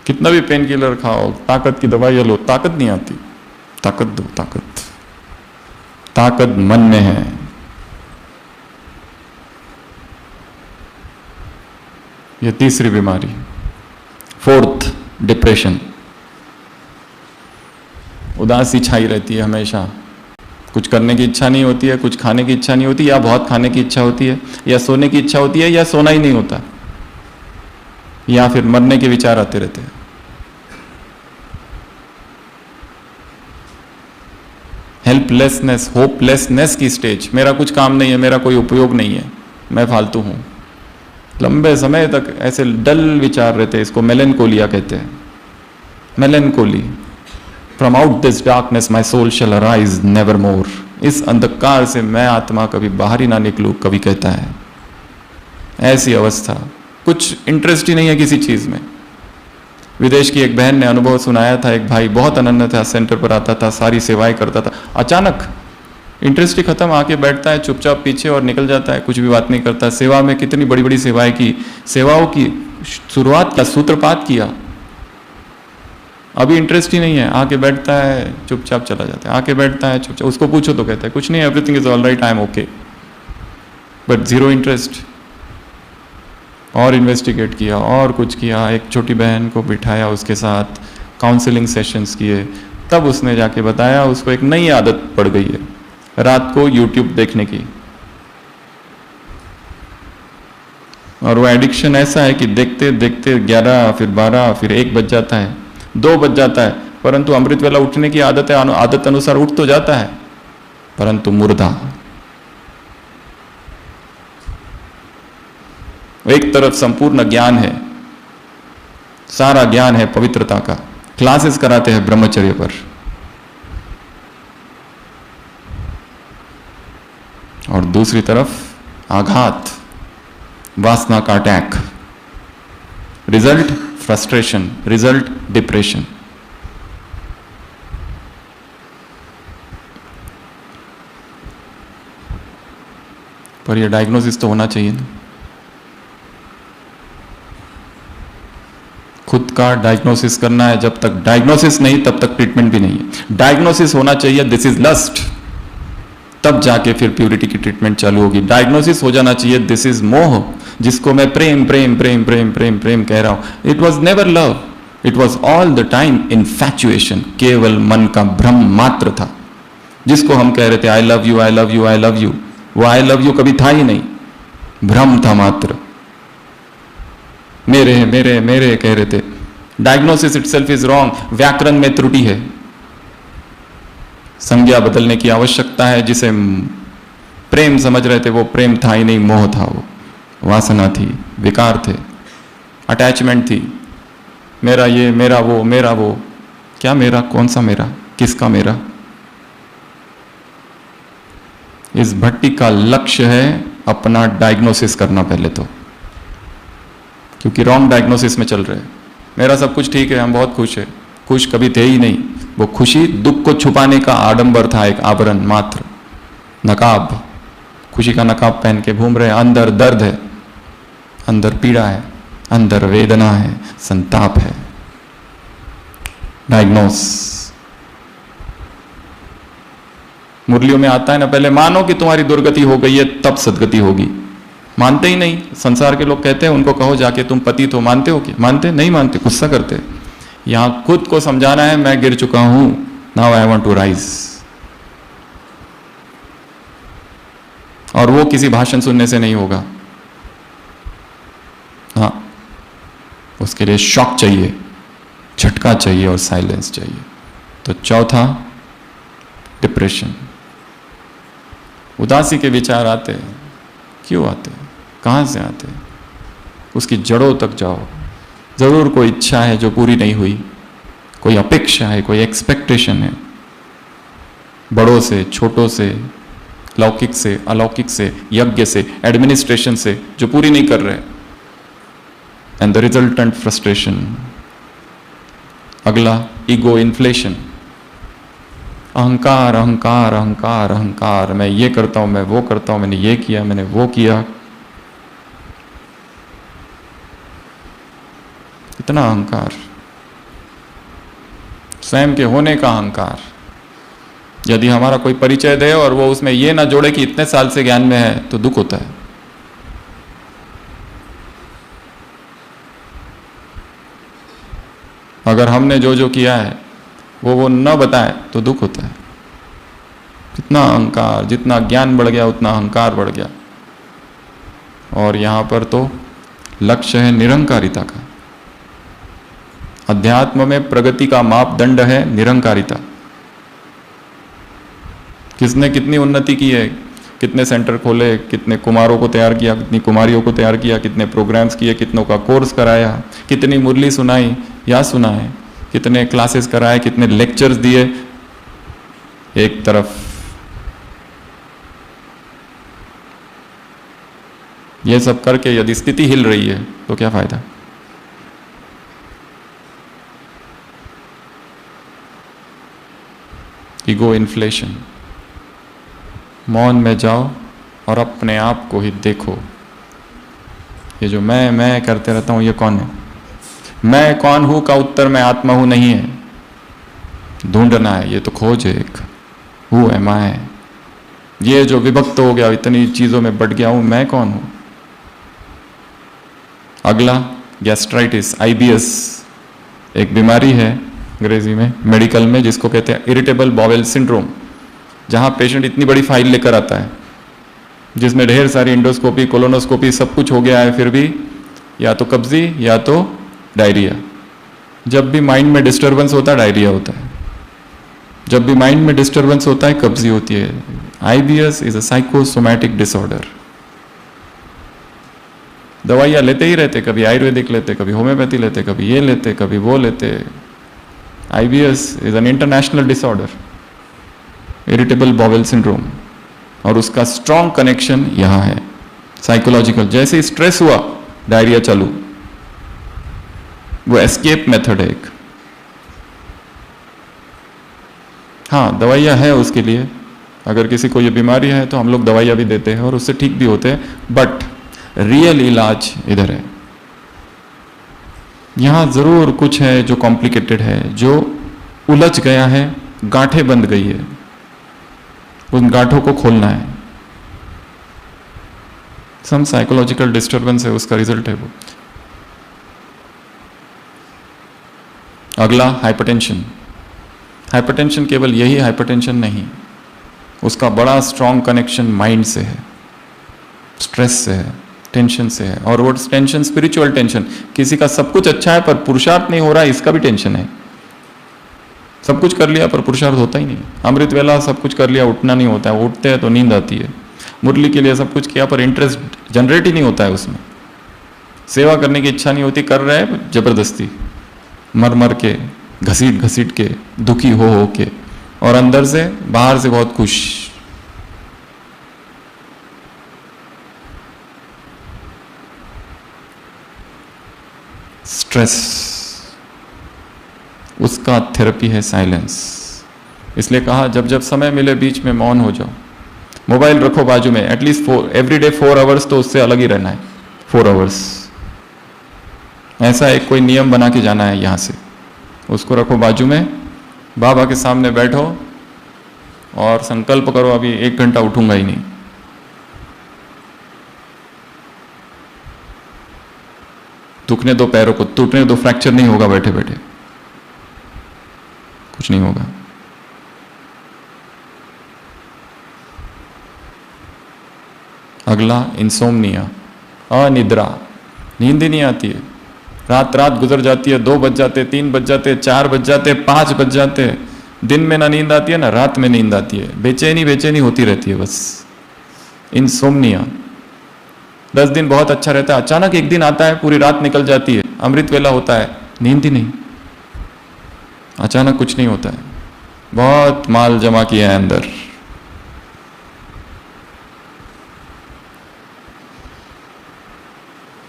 कितना भी पेन किलर खाओ, ताकत की दवाई लो, ताकत नहीं आती। ताकत दो, ताकत, ताकत मन में है। यह तीसरी बीमारी। Fourth, depression. उदासी छाई रहती है हमेशा, कुछ करने की इच्छा नहीं होती है, कुछ खाने की इच्छा नहीं होती, या बहुत खाने की इच्छा होती है, या सोने की इच्छा होती है, या सोना ही नहीं होता, या फिर मरने के विचार आते रहते हैं। हेल्पलेसनेस, होपलेसनेस की स्टेज, मेरा कुछ काम नहीं है, मेरा कोई उपयोग नहीं है, मैं फालतू हूं। लंबे समय तक ऐसे डल विचार रहते हैं, इसको मेलेनकोलिया कहते हैं। Melancholy, from out this darkness my soul shall arise nevermore. इस अंधकार से मैं आत्मा कभी बाहर ही ना निकलूं, कवि कहता है। ऐसी अवस्था, कुछ इंटरेस्ट ही नहीं है किसी चीज में। विदेश की एक बहन ने अनुभव सुनाया था, एक भाई बहुत अनन्य था, सेंटर पर आता था, सारी सेवाएं करता था, अचानक इंटरेस्ट ही खत्म, आके बैठता है चुपचाप पीछे और निकल जाता है, कुछ भी बात नहीं करता। सेवा में कितनी बड़ी बड़ी सेवाएं की, सेवाओं की शुरुआत का सूत्रपात किया, अभी इंटरेस्ट ही नहीं है, आके बैठता है चुपचाप चला जाता है, आके बैठता है चुपचाप। उसको पूछो तो कहता है कुछ नहीं, everything is all right, I am okay, but zero interest. और इन्वेस्टिगेट किया और कुछ किया, एक छोटी बहन को बिठाया, उसके साथ काउंसलिंग सेशंस किए, तब उसने जाके बताया उसको एक नई आदत पड़ गई है, रात को यूट्यूब देखने की। और वो एडिक्शन ऐसा है कि देखते देखते 11 फिर 12 फिर 1 बज जाता है, 2 बज जाता है, परंतु अमृत वेला उठने की आदत है, आदत अनुसार उठ तो जाता है, परंतु मुर्दा। एक तरफ संपूर्ण ज्ञान है, सारा ज्ञान है पवित्रता का, क्लासेस कराते हैं ब्रह्मचर्य पर, और दूसरी तरफ आघात, वासना का attack, result frustration, result depression. पर यह डायग्नोसिस तो होना चाहिए ना, खुद का डायग्नोसिस करना है। जब तक डायग्नोसिस नहीं तब तक ट्रीटमेंट भी नहीं है। डायग्नोसिस होना चाहिए दिस इज लस्ट, तब जाके फिर प्यूरिटी की ट्रीटमेंट चालू होगी। डायग्नोसिस हो जाना चाहिए दिस इज मोह, जिसको मैं प्रेम प्रेम प्रेम प्रेम प्रेम प्रेम कह रहा हूं। It was never love, it was all the time infatuation, केवल मन का भ्रम मात्र था, जिसको हम कह रहे थे I love you I love you I love you. वो आई लव यू कभी था ही नहीं, भ्रम था मात्र, मेरे मेरे मेरे कह रहे थे। डायग्नोसिस इटसेल्फ इज रॉन्ग, व्याकरण में त्रुटि है, संज्ञा बदलने की आवश्यकता है। जिसे प्रेम समझ रहे थे वो प्रेम था ही नहीं, मोह था, वो वासना थी, विकार थे, अटैचमेंट थी, मेरा ये मेरा वो मेरा वो। क्या मेरा, कौन सा मेरा, किसका मेरा? इस भट्टी का लक्ष्य है अपना डायग्नोसिस करना पहले तो, क्योंकि रॉन्ग डायग्नोसिस में चल रहे हैं। मेरा सब कुछ ठीक है, हम बहुत खुश है, खुश कभी थे ही नहीं। वो खुशी दुख को छुपाने का आडंबर था, एक आवरण मात्र, नकाब, खुशी का नकाब पहन के घूम रहे हैं। अंदर दर्द है, अंदर पीड़ा है, अंदर वेदना है, संताप है। डायग्नोस मुरलियों में आता है ना, पहले मानो कि तुम्हारी दुर्गति हो गई है तब सदगति होगी। मानते ही नहीं, संसार के लोग कहते हैं उनको कहो जाके तुम पतित हो, मानते हो क्या? मानते नहीं, मानते, गुस्सा करते। यहां खुद को समझाना है मैं गिर चुका हूं, now I want to rise. और वो किसी भाषण सुनने से नहीं होगा, हाँ, उसके लिए शॉक चाहिए, झटका चाहिए और साइलेंस चाहिए। तो चौथा, डिप्रेशन, उदासी के विचार आते हैं, क्यों आते हैं, कहां से आते हैं? उसकी जड़ों तक जाओ। जरूर कोई इच्छा है जो पूरी नहीं हुई, कोई अपेक्षा है, कोई एक्सपेक्टेशन है, बड़ों से, छोटों से, लौकिक से, अलौकिक से, यज्ञ से, एडमिनिस्ट्रेशन से, जो पूरी नहीं कर रहे, एंड द रिजल्टेंट फ्रस्ट्रेशन। अगला, ईगो इन्फ्लेशन, अहंकार अहंकार अहंकार अहंकार, मैं ये करता हूं, मैं वो करता हूं, मैंने ये किया, मैंने वो किया। इतना अहंकार, स्वयं के होने का अहंकार। यदि हमारा कोई परिचय दे और वो उसमें ये ना जोड़े कि इतने साल से ज्ञान में है, तो दुख होता है। अगर हमने जो जो किया है वो न बताए तो दुख होता है। कितना अहंकार, जितना ज्ञान बढ़ गया उतना अहंकार बढ़ गया। और यहां पर तो लक्ष्य है निरंकारिता का। अध्यात्म में प्रगति का मापदंड है निरंकारिता। किसने कितनी उन्नति की है, कितने सेंटर खोले, कितने कुमारों को तैयार किया, कितनी कुमारियों को तैयार किया, कितने प्रोग्राम्स किए, कितनों का कोर्स कराया, कितनी मुरली सुनाई या सुनाए, कितने क्लासेस कराए, कितने लेक्चर्स दिए। एक तरफ ये सब करके यदि स्थिति हिल रही है तो क्या फायदा। Ego inflation. मौन में जाओ और अपने आप को ही देखो। ये जो मैं करते रहता हूं, ये कौन है? मैं कौन हूं का उत्तर मैं आत्मा हूं नहीं है, ढूंढना है। ये तो खोज है एक, हु एम आई। ये जो विभक्त हो गया, इतनी चीजों में बढ़ गया हूं, मैं कौन हूं। अगला गैस्ट्राइटिस, आईबीएस, एक बीमारी है अंग्रेजी में, मेडिकल में, जिसको कहते हैं इरिटेबल बाउल सिंड्रोम, जहां पेशेंट इतनी बड़ी फाइल लेकर आता है जिसमें ढेर सारी इंडोस्कोपी, कोलोनोस्कोपी, सब कुछ हो गया है, फिर भी या तो कब्जी या तो डायरिया। जब भी माइंड में डिस्टर्बेंस होता है डायरिया होता है, जब भी माइंड में डिस्टर्बेंस होता है कब्जी होती है। IBS is a psychosomatic disorder. दवाइयाँ लेते ही रहते, कभी आयुर्वेदिक लेते, कभी होम्योपैथी लेते, कभी ये लेते, कभी वो लेते। IBS is an international disorder, irritable bowel syndrome, और उसका स्ट्रॉन्ग कनेक्शन यहां है साइकोलॉजिकल। जैसे ही स्ट्रेस हुआ डायरिया चालू, वो एस्केप मेथड है एक। हाँ, दवाइयाँ है उसके लिए, अगर किसी को ये बीमारी है तो हम लोग दवाइयाँ भी देते हैं और उससे ठीक भी होते हैं, बट रियल इलाज इधर है। यहां जरूर कुछ है जो कॉम्प्लिकेटेड है, जो उलझ गया है, गांठें बंध गई है, उन गांठों को खोलना है। सम साइकोलॉजिकल डिस्टर्बेंस है, उसका रिजल्ट है वो। अगला हाइपरटेंशन। हाइपरटेंशन केवल यही हाइपरटेंशन नहीं, उसका बड़ा स्ट्रॉन्ग कनेक्शन माइंड से है, स्ट्रेस से है, टेंशन से है। और वो टेंशन स्पिरिचुअल टेंशन, किसी का सब कुछ अच्छा है पर पुरुषार्थ नहीं हो रहा है, इसका भी टेंशन है। सब कुछ कर लिया पर पुरुषार्थ होता ही नहीं। अमृत वेला सब कुछ कर लिया, उठना नहीं होता है, उठते हैं तो नींद आती है। मुरली के लिए सब कुछ किया पर इंटरेस्ट जनरेट ही नहीं होता है उसमें। सेवा करने की इच्छा नहीं होती, कर रहे हैं जबरदस्ती, मर मर के, घसीट घसीट के, दुखी हो के, और अंदर से बाहर से बहुत खुश। स्ट्रेस, उसका थेरेपी है साइलेंस। इसलिए कहा जब जब समय मिले बीच में मौन हो जाओ, मोबाइल रखो बाजू में, एटलीस्ट एवरीडे 4 आवर्स तो उससे अलग ही रहना है। 4 आवर्स ऐसा एक कोई नियम बना के जाना है, यहां से उसको रखो बाजू में, बाबा के सामने बैठो और संकल्प करो अभी 1 घंटा उठूंगा ही नहीं। दुखने दो पैरों को, टूटने दो, फ्रैक्चर नहीं होगा बैठे बैठे, कुछ नहीं होगा। अगला इंसोम्निया, अनिद्रा, नींद ही नहीं आती है। रात रात गुजर जाती है, 2 बज जाते, 3 बज जाते, 4 बज जाते, 5 बज जाते। दिन में ना नींद आती है ना रात में नींद आती है, बेचैनी बेचैनी होती रहती है बस। इंसोम्निया। 10 दिन बहुत अच्छा रहता है, अचानक एक दिन आता है पूरी रात निकल जाती है, अमृत वेला होता है, नींद ही नहीं, अचानक कुछ नहीं होता है, बहुत माल जमा किया है अंदर।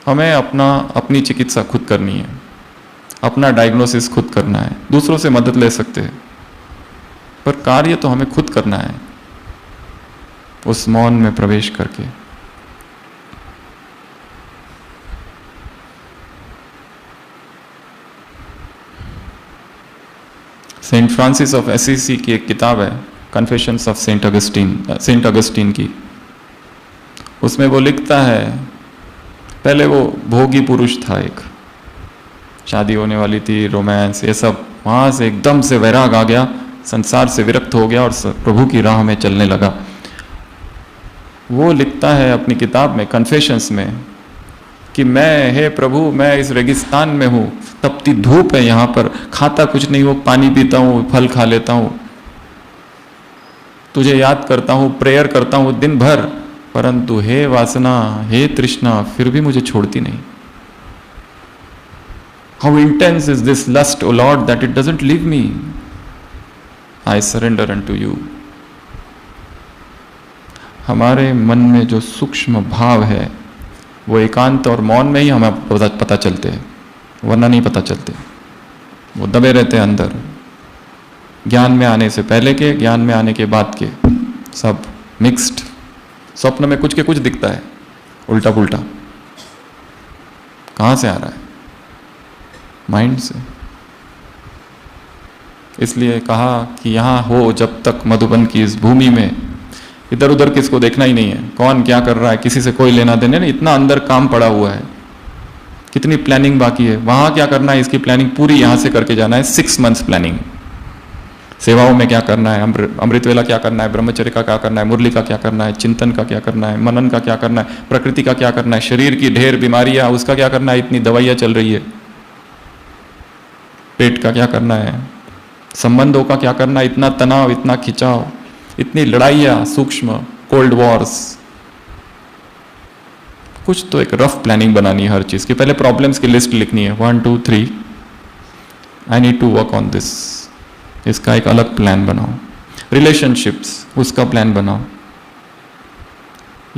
हमें अपनी चिकित्सा खुद करनी है, अपना डायग्नोसिस खुद करना है। दूसरों से मदद ले सकते हैं पर कार्य तो हमें खुद करना है, उस मौन में प्रवेश करके। सेंट फ्रांसिस ऑफ एसीसी की एक किताब है, कन्फेशंस ऑफ सेंट अगस्टीन की। उसमें वो लिखता है, पहले वो भोगी पुरुष था, एक शादी होने वाली थी, रोमांस, ये सब, वहां से एकदम से वैराग आ गया, संसार से विरक्त हो गया और प्रभु की राह में चलने लगा। वो लिखता है अपनी किताब में, कन्फेशंस में, कि मैं, हे प्रभु, मैं इस रेगिस्तान में हूं, तपती धूप है यहां पर, खाता कुछ नहीं, वो पानी पीता हूं, फल खा लेता हूं, तुझे याद करता हूं, प्रेयर करता हूं दिन भर, परंतु हे वासना, हे तृष्णा, फिर भी मुझे छोड़ती नहीं। How intense is this lust, O lord, that it doesn't leave me. I surrender unto you. हमारे मन में जो सूक्ष्म भाव है, वो एकांत और मौन में ही हमें पता चलते हैं, वरना नहीं पता चलते। वो दबे रहते हैं अंदर, ज्ञान में आने से पहले के, ज्ञान में आने के बाद के, सब मिक्स्ड। स्वप्न में कुछ के कुछ दिखता है, उल्टा पुल्टा। कहाँ से आ रहा है? माइंड से। इसलिए कहा कि यहाँ हो जब तक मधुबन की इस भूमि में, इधर उधर किसको देखना ही नहीं है, कौन क्या कर रहा है किसी से कोई लेना देना नहीं। इतना अंदर काम पड़ा हुआ है, कितनी प्लानिंग बाकी है। वहां क्या करना है, इसकी प्लानिंग पूरी यहां से करके जाना है। 6 मंथ्स प्लानिंग। सेवाओं में क्या करना है, अमृत वेला क्या करना है, ब्रह्मचर्य का क्या करना है, मुरली का क्या करना है, चिंतन का क्या करना है, मनन का क्या करना है, प्रकृति का क्या करना है, शरीर की ढेर बीमारियां उसका क्या करना है, इतनी दवाइयां चल रही है, पेट का क्या करना है, संबंधों का क्या करना है, इतना तनाव, इतना खिंचाव, इतनी लड़ाइयां सूक्ष्म, कोल्ड वॉर्स। कुछ तो एक रफ प्लानिंग बनानी है हर चीज की। पहले प्रॉब्लम्स की लिस्ट लिखनी है, 1 2 3, I need to work on this. इसका एक अलग प्लान बनाओ। रिलेशनशिप्स, उसका प्लान बनाओ।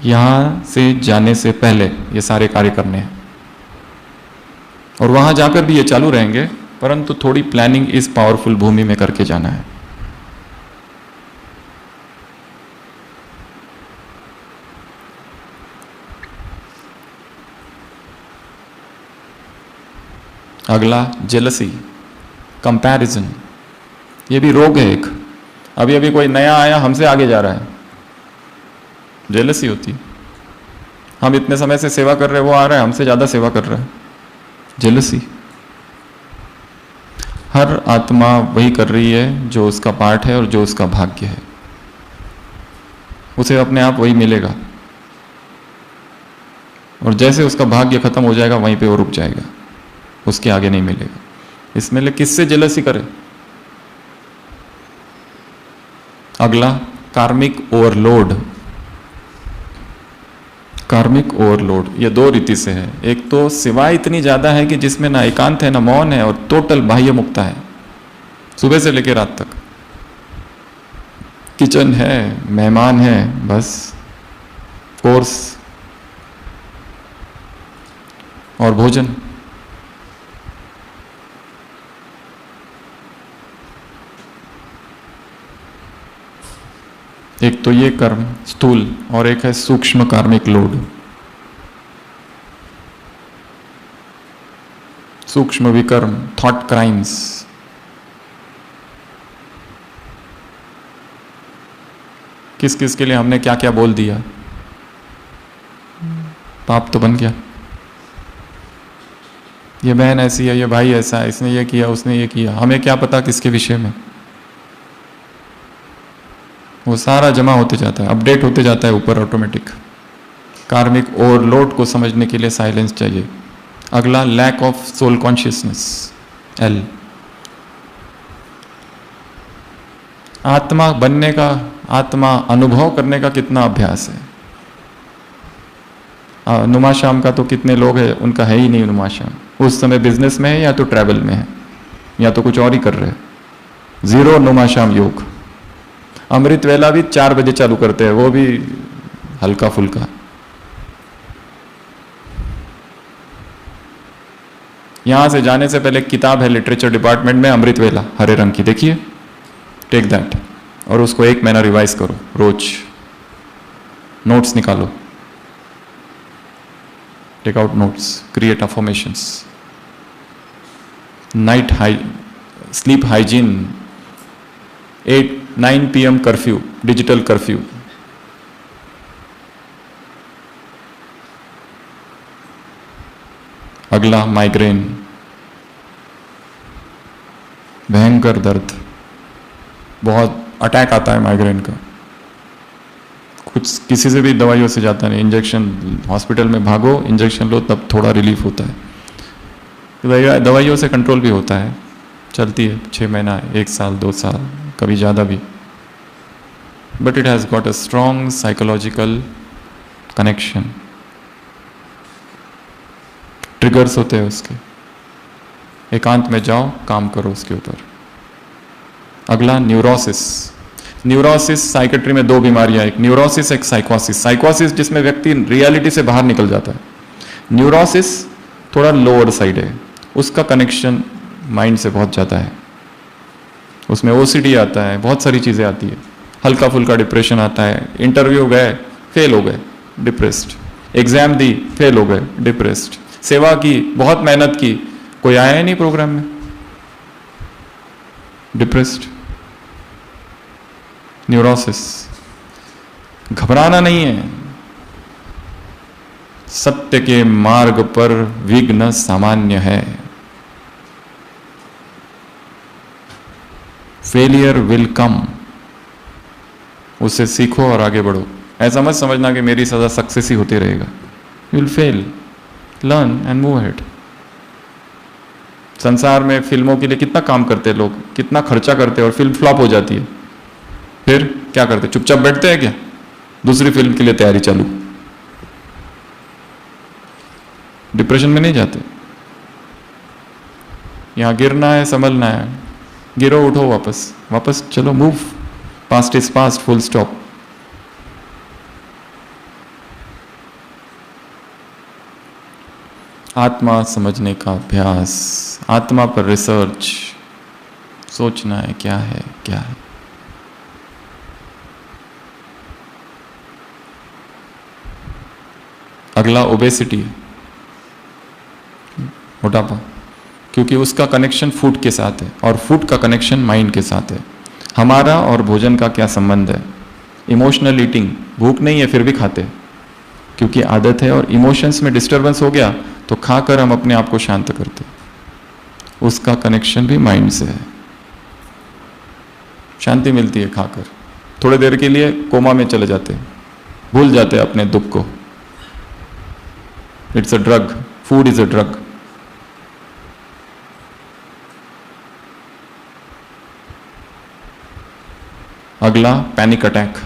यहां से जाने से पहले ये सारे कार्य करने हैं, और वहां जाकर भी ये चालू रहेंगे, परंतु थोड़ी प्लानिंग इस पावरफुल भूमि में करके जाना है। अगला जेलसी, कंपैरिजन। ये भी रोग है एक। अभी अभी कोई नया आया, हमसे आगे जा रहा है, जेलसी होती। हम इतने समय से सेवा कर रहे हैं, वो आ रहा है हमसे ज्यादा सेवा कर रहा है, जेलसी। हर आत्मा वही कर रही है जो उसका पार्ट है और जो उसका भाग्य है, उसे अपने आप वही मिलेगा। और जैसे उसका भाग्य खत्म हो जाएगा वहीं पे वो रुक जाएगा, उसके आगे नहीं मिलेगा। इसमें ले किससे जेलसी करे? अगला कार्मिक ओवरलोड। कार्मिक ओवरलोड ये 2 रीति से है। एक तो सेवाएं इतनी ज्यादा है कि जिसमें ना एकांत है ना मौन है, और टोटल बाह्य मुक्ता है सुबह से लेकर रात तक। किचन है, मेहमान है, बस कोर्स और भोजन। एक तो ये कर्म स्थूल, और एक है सूक्ष्म कार्मिक लोड। सूक्ष्म विकर्म, थॉट क्राइम्स। किस किस के लिए हमने क्या क्या बोल दिया, पाप तो बन गया। ये बहन ऐसी है, ये भाई ऐसा है, इसने ये किया, उसने ये किया, हमें क्या पता किसके विषय में। वो सारा जमा होते जाता है, अपडेट होते जाता है ऊपर ऑटोमेटिक। कार्मिक ओवरलोड को समझने के लिए साइलेंस चाहिए। अगला lack of soul consciousness, L. आत्मा बनने का, आत्मा अनुभव करने का कितना अभ्यास है। नुमाश्याम का तो कितने लोग हैं, उनका है ही नहीं नुमाश्याम। उस समय बिजनेस में है, या तो ट्रैवल में है, या तो कुछ और ही कर रहे हैं। 0 नुमाश्याम योग। अमृत वेला भी 4 बजे चालू करते हैं, वो भी हल्का फुल्का। यहां से जाने से पहले एक किताब है लिटरेचर डिपार्टमेंट में, अमृत वेला, हरे रंग की, देखिए, टेक दैट, और उसको 1 महीना रिवाइज करो रोज। नोट्स निकालो, take out notes, create affirmations. Night sleep hygiene, 9 PM curfew, digital curfew. अगला माइग्रेन, भयंकर दर्द, बहुत अटैक आता है माइग्रेन का। कुछ किसी से भी दवाइयों से जाता नहीं, इंजेक्शन, हॉस्पिटल में भागो, इंजेक्शन लो, तब थोड़ा रिलीफ होता है। दवाइयों से कंट्रोल भी होता है, चलती है 6 महीना, 1 साल, 2 साल, कभी ज़्यादा भी। But it has got a strong psychological connection. Triggers होते हैं उसके। एकांत में जाओ, काम करो उसके ऊपर। अगला न्यूरोसिस। न्यूरोसिस साइकेट्री में 2 बीमारियां, एक न्यूरोसिस, एक साइकोसिस। साइकोसिस जिसमें व्यक्ति रियलिटी से बाहर निकल जाता है, न्यूरोसिस थोड़ा लोअर साइड है, उसका कनेक्शन माइंड से बहुत ज़्यादा है। उसमें ओसीडी आता है, बहुत सारी चीज़ें आती है, हल्का फुल्का डिप्रेशन आता है। इंटरव्यू गए, फेल हो गए, डिप्रेस्ड। एग्जाम दी, फेल हो गए, डिप्रेस्ड। सेवा की, बहुत मेहनत की, कोई आया ही नहीं प्रोग्राम में, डिप्रेस्ड। न्यूरोसिस। घबराना नहीं है, सत्य के मार्ग पर विघ्न सामान्य है। फेलियर विल कम, उससे सीखो और आगे बढ़ो। ऐसा मत समझना कि मेरी सदा सक्सेस ही होते रहेगा। You will fail, learn and move ahead. संसार में फिल्मों के लिए कितना काम करते हैं लोग, कितना खर्चा करते हैं और फिल्म फ्लॉप हो जाती है, फिर क्या करते? चुपचाप बैठते हैं क्या? दूसरी फिल्म के लिए तैयारी चालू। डिप्रेशन में नहीं जाते। यहां गिरना है, संभलना है, गिरो उठो, वापस वापस चलो, move. Past is past, full stop. आत्मा समझने का अभ्यास, आत्मा पर रिसर्च, सोचना है क्या है क्या है। अगला ओबेसिटी है, मोटापा, क्योंकि उसका कनेक्शन फूड के साथ है और फूड का कनेक्शन माइंड के साथ है। हमारा और भोजन का क्या संबंध है? इमोशनल ईटिंग, भूख नहीं है फिर भी खाते क्योंकि आदत है, और इमोशंस में डिस्टर्बेंस हो गया तो खाकर हम अपने आप को शांत करते। उसका कनेक्शन भी माइंड से है। शांति मिलती है खाकर, थोड़ी देर के लिए कोमा में चले जाते, भूल जाते अपने दुख को। It's a drug, food is a drug. अगला पैनिक अटैक।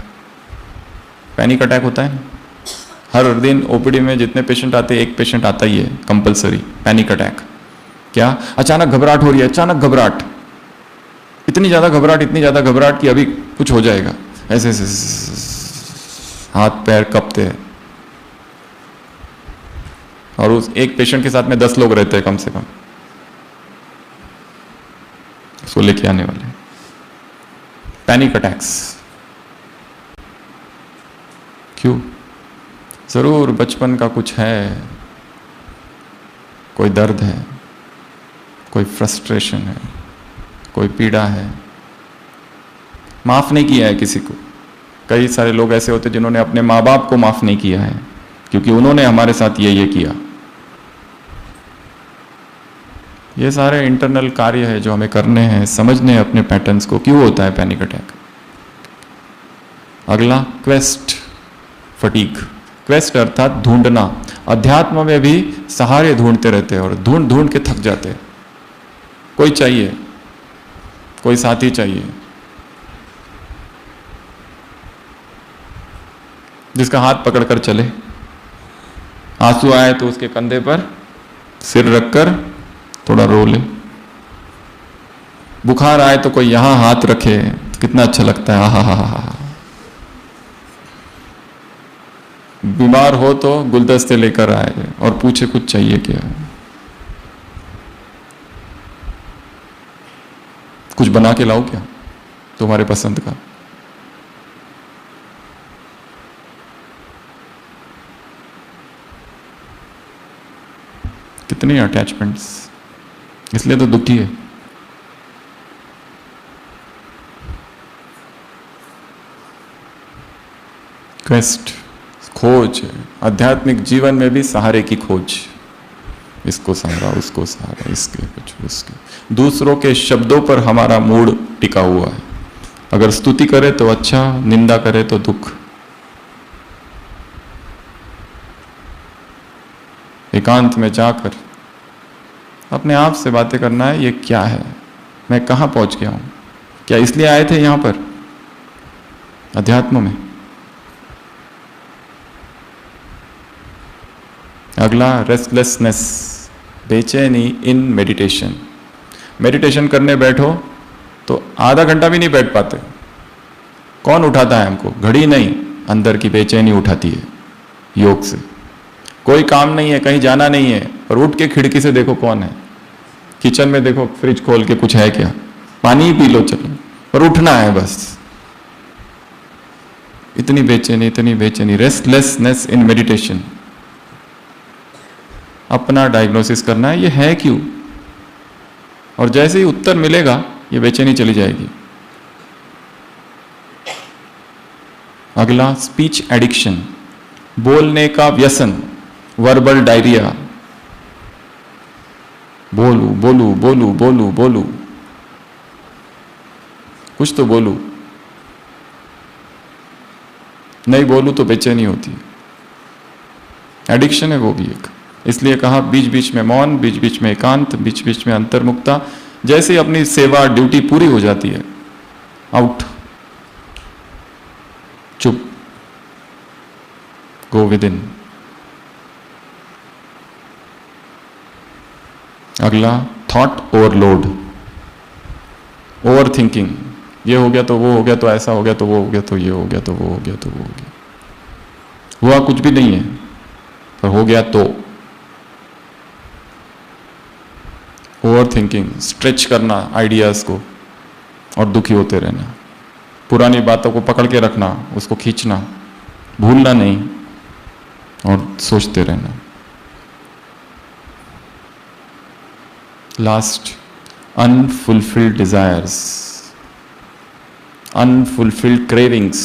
पैनिक अटैक होता है ना, हर दिन ओपीडी में जितने पेशेंट आते हैं, एक पेशेंट आता ही है कंपलसरी, पैनिक अटैक। क्या? अचानक घबराहट हो रही है, अचानक घबराहट, इतनी ज्यादा घबराहट, इतनी ज्यादा घबराहट कि अभी कुछ हो जाएगा, ऐसे हाथ पैर कपते हैं। और उस एक पेशेंट के साथ में 10 लोग रहते हैं कम से कम, उसको लेके आने वाले। पैनिक अटैक्स क्यों? जरूर बचपन का कुछ है, कोई दर्द है, कोई फ्रस्ट्रेशन है, कोई पीड़ा है, माफ नहीं किया है किसी को। कई सारे लोग ऐसे होते जिन्होंने अपने माँ बाप को माफ नहीं किया है क्योंकि उन्होंने हमारे साथ ये किया। ये सारे इंटरनल कार्य है जो हमें करने हैं, समझने हैं अपने पैटर्न्स को, क्यों होता है पैनिक अटैक। अगला क्वेस्ट फटीग। क्वेस्ट अर्थात ढूंढना। अध्यात्म में भी सहारे ढूंढते रहते हैं और ढूंढ ढूंढ के थक जाते हैं। कोई चाहिए, कोई साथी चाहिए जिसका हाथ पकड़कर चले। आंसू आए तो उसके कंधे पर सिर रखकर थोड़ा रो ले। बुखार आए तो कोई यहां हाथ रखे, कितना अच्छा लगता है, हा हा हा। बीमार हो तो गुलदस्ते लेकर आए और पूछे कुछ चाहिए क्या, कुछ बना के लाओ क्या तुम्हारे पसंद का। कितनी अटैचमेंट्स, इसलिए तो दुखी है। क्वेस्ट खोज है, आध्यात्मिक जीवन में भी सहारे की खोज। इसको सहारा, उसको सहारा, इसके कुछ उसके। दूसरों के शब्दों पर हमारा मूड टिका हुआ है। अगर स्तुति करे तो अच्छा, निंदा करे तो दुख। एकांत में जाकर अपने आप से बातें करना है, ये क्या है, मैं कहां पहुंच गया हूं, क्या इसलिए आए थे यहां पर अध्यात्म में। अगला रेस्टलेसनेस, बेचैनी इन मेडिटेशन। मेडिटेशन करने बैठो तो आधा घंटा भी नहीं बैठ पाते। कौन उठाता है हमको? घड़ी नहीं, अंदर की बेचैनी उठाती है योग से। कोई काम नहीं है, कहीं जाना नहीं है, और उठ के खिड़की से देखो कौन है, किचन में देखो फ्रिज खोल के कुछ है क्या, पानी ही पी लो चलो, पर उठना है बस। इतनी बेचैनी, रेस्टलेसनेस इन मेडिटेशन। अपना डायग्नोसिस करना है, ये है क्यों, और जैसे ही उत्तर मिलेगा ये बेचैनी चली जाएगी। अगला, स्पीच एडिक्शन, बोलने का व्यसन, वर्बल डायरिया। बोलू बोलू बोलू बोलू बोलू, कुछ तो बोलू, नहीं बोलू तो बेचैनी होती है। एडिक्शन है वो भी एक। इसलिए कहा बीच बीच में मौन, बीच बीच में एकांत, बीच बीच में अंतर्मुक्ता। जैसे ही अपनी सेवा ड्यूटी पूरी हो जाती है, आउट, चुप, गो विद इन। अगला, थॉट ओवरलोड, ओवर थिंकिंग। ये हो गया तो वो हो गया तो ऐसा हो गया तो वो हो गया तो ये हो गया तो वो हो गया तो वो हो गया। हुआ कुछ भी नहीं है, पर हो गया तो। ओवर थिंकिंग, स्ट्रेच करना आइडियाज को और दुखी होते रहना, पुरानी बातों को पकड़ के रखना, उसको खींचना, भूलना नहीं और सोचते रहना। Last, unfulfilled desires, unfulfilled cravings.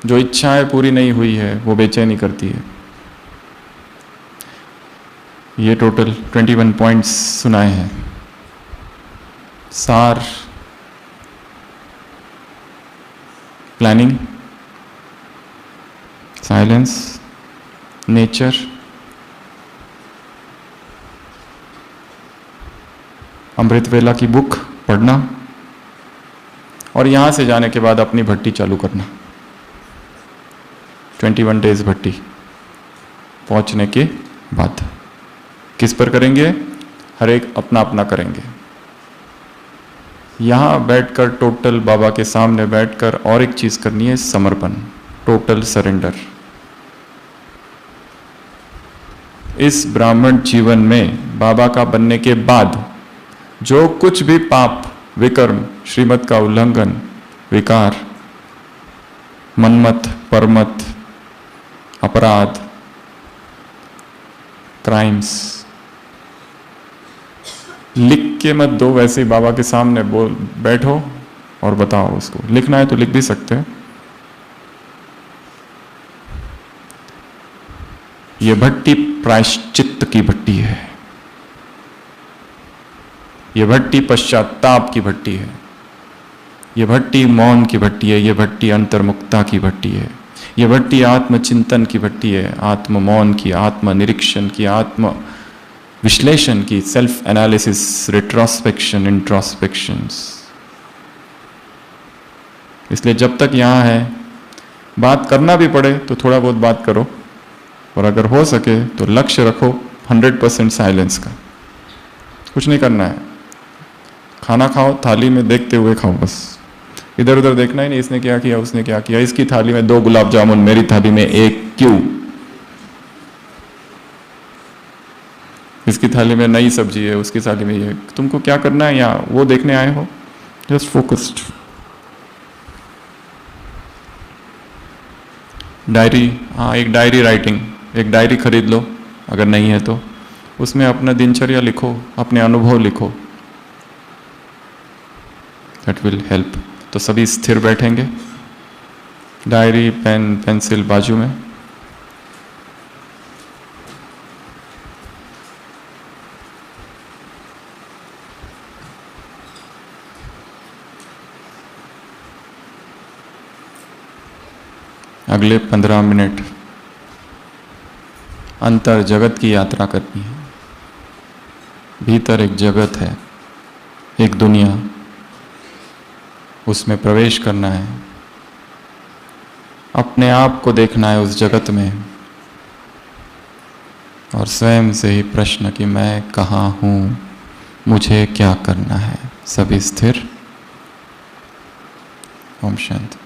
जो इच्छाएं पूरी नहीं हुई है वो बेचैनी करती है। ये टोटल 21 पॉइंट्स सुनाए हैं। सार, प्लानिंग, साइलेंस, नेचर, अमृत वेला की बुक पढ़ना, और यहां से जाने के बाद अपनी भट्टी चालू करना। 21 डेज भट्टी पहुंचने के बाद किस पर करेंगे, हर एक अपना अपना करेंगे। यहां बैठकर टोटल बाबा के सामने बैठकर और एक चीज करनी है, समर्पण, टोटल सरेंडर। इस ब्राह्मण जीवन में बाबा का बनने के बाद जो कुछ भी पाप, विकर्म, श्रीमत का उल्लंघन, विकार, मनमत, परमत, अपराध, क्राइम्स, लिख के मत दो, वैसे ही बाबा के सामने बोल बैठो और बताओ उसको। लिखना है तो लिख भी सकते हैं। ये भट्टी प्रायश्चित्त की भट्टी है, ये भट्टी पश्चाताप की भट्टी है, ये भट्टी मौन की भट्टी है, ये भट्टी अंतर्मुक्ता की भट्टी है, ये भट्टी आत्मचिंतन की भट्टी है, आत्म मौन की, आत्म निरीक्षण की, आत्म विश्लेषण की, सेल्फ एनालिसिस, रिट्रोस्पेक्शन, इंट्रोस्पेक्शंस। इसलिए जब तक यहां है, बात करना भी पड़े तो थोड़ा बहुत बात करो, और अगर हो सके तो लक्ष्य रखो 100% साइलेंस का। कुछ नहीं करना है, खाना खाओ, थाली में देखते हुए खाओ, बस इधर उधर देखना ही नहीं, इसने क्या किया, उसने क्या किया, इसकी थाली में 2 गुलाब जामुन, मेरी थाली में 1 क्यों, इसकी थाली में नई सब्जी है, उसकी थाली में ये। तुमको क्या करना है, या वो देखने आए हो, जस्ट फोकस्ड। डायरी, हाँ, एक डायरी राइटिंग, एक डायरी खरीद लो अगर नहीं है तो, उसमें अपना दिनचर्या लिखो, अपने अनुभव लिखो, दैट विल हेल्प। तो सभी स्थिर बैठेंगे, डायरी, पेन, पेंसिल बाजू में। अगले 15 मिनट अंतर जगत की यात्रा करनी है। भीतर एक जगत है, एक दुनिया, उसमें प्रवेश करना है, अपने आप को देखना है उस जगत में, और स्वयं से ही प्रश्न कि मैं कहाँ हूँ, मुझे क्या करना है। सभी स्थिर। ओम शांति।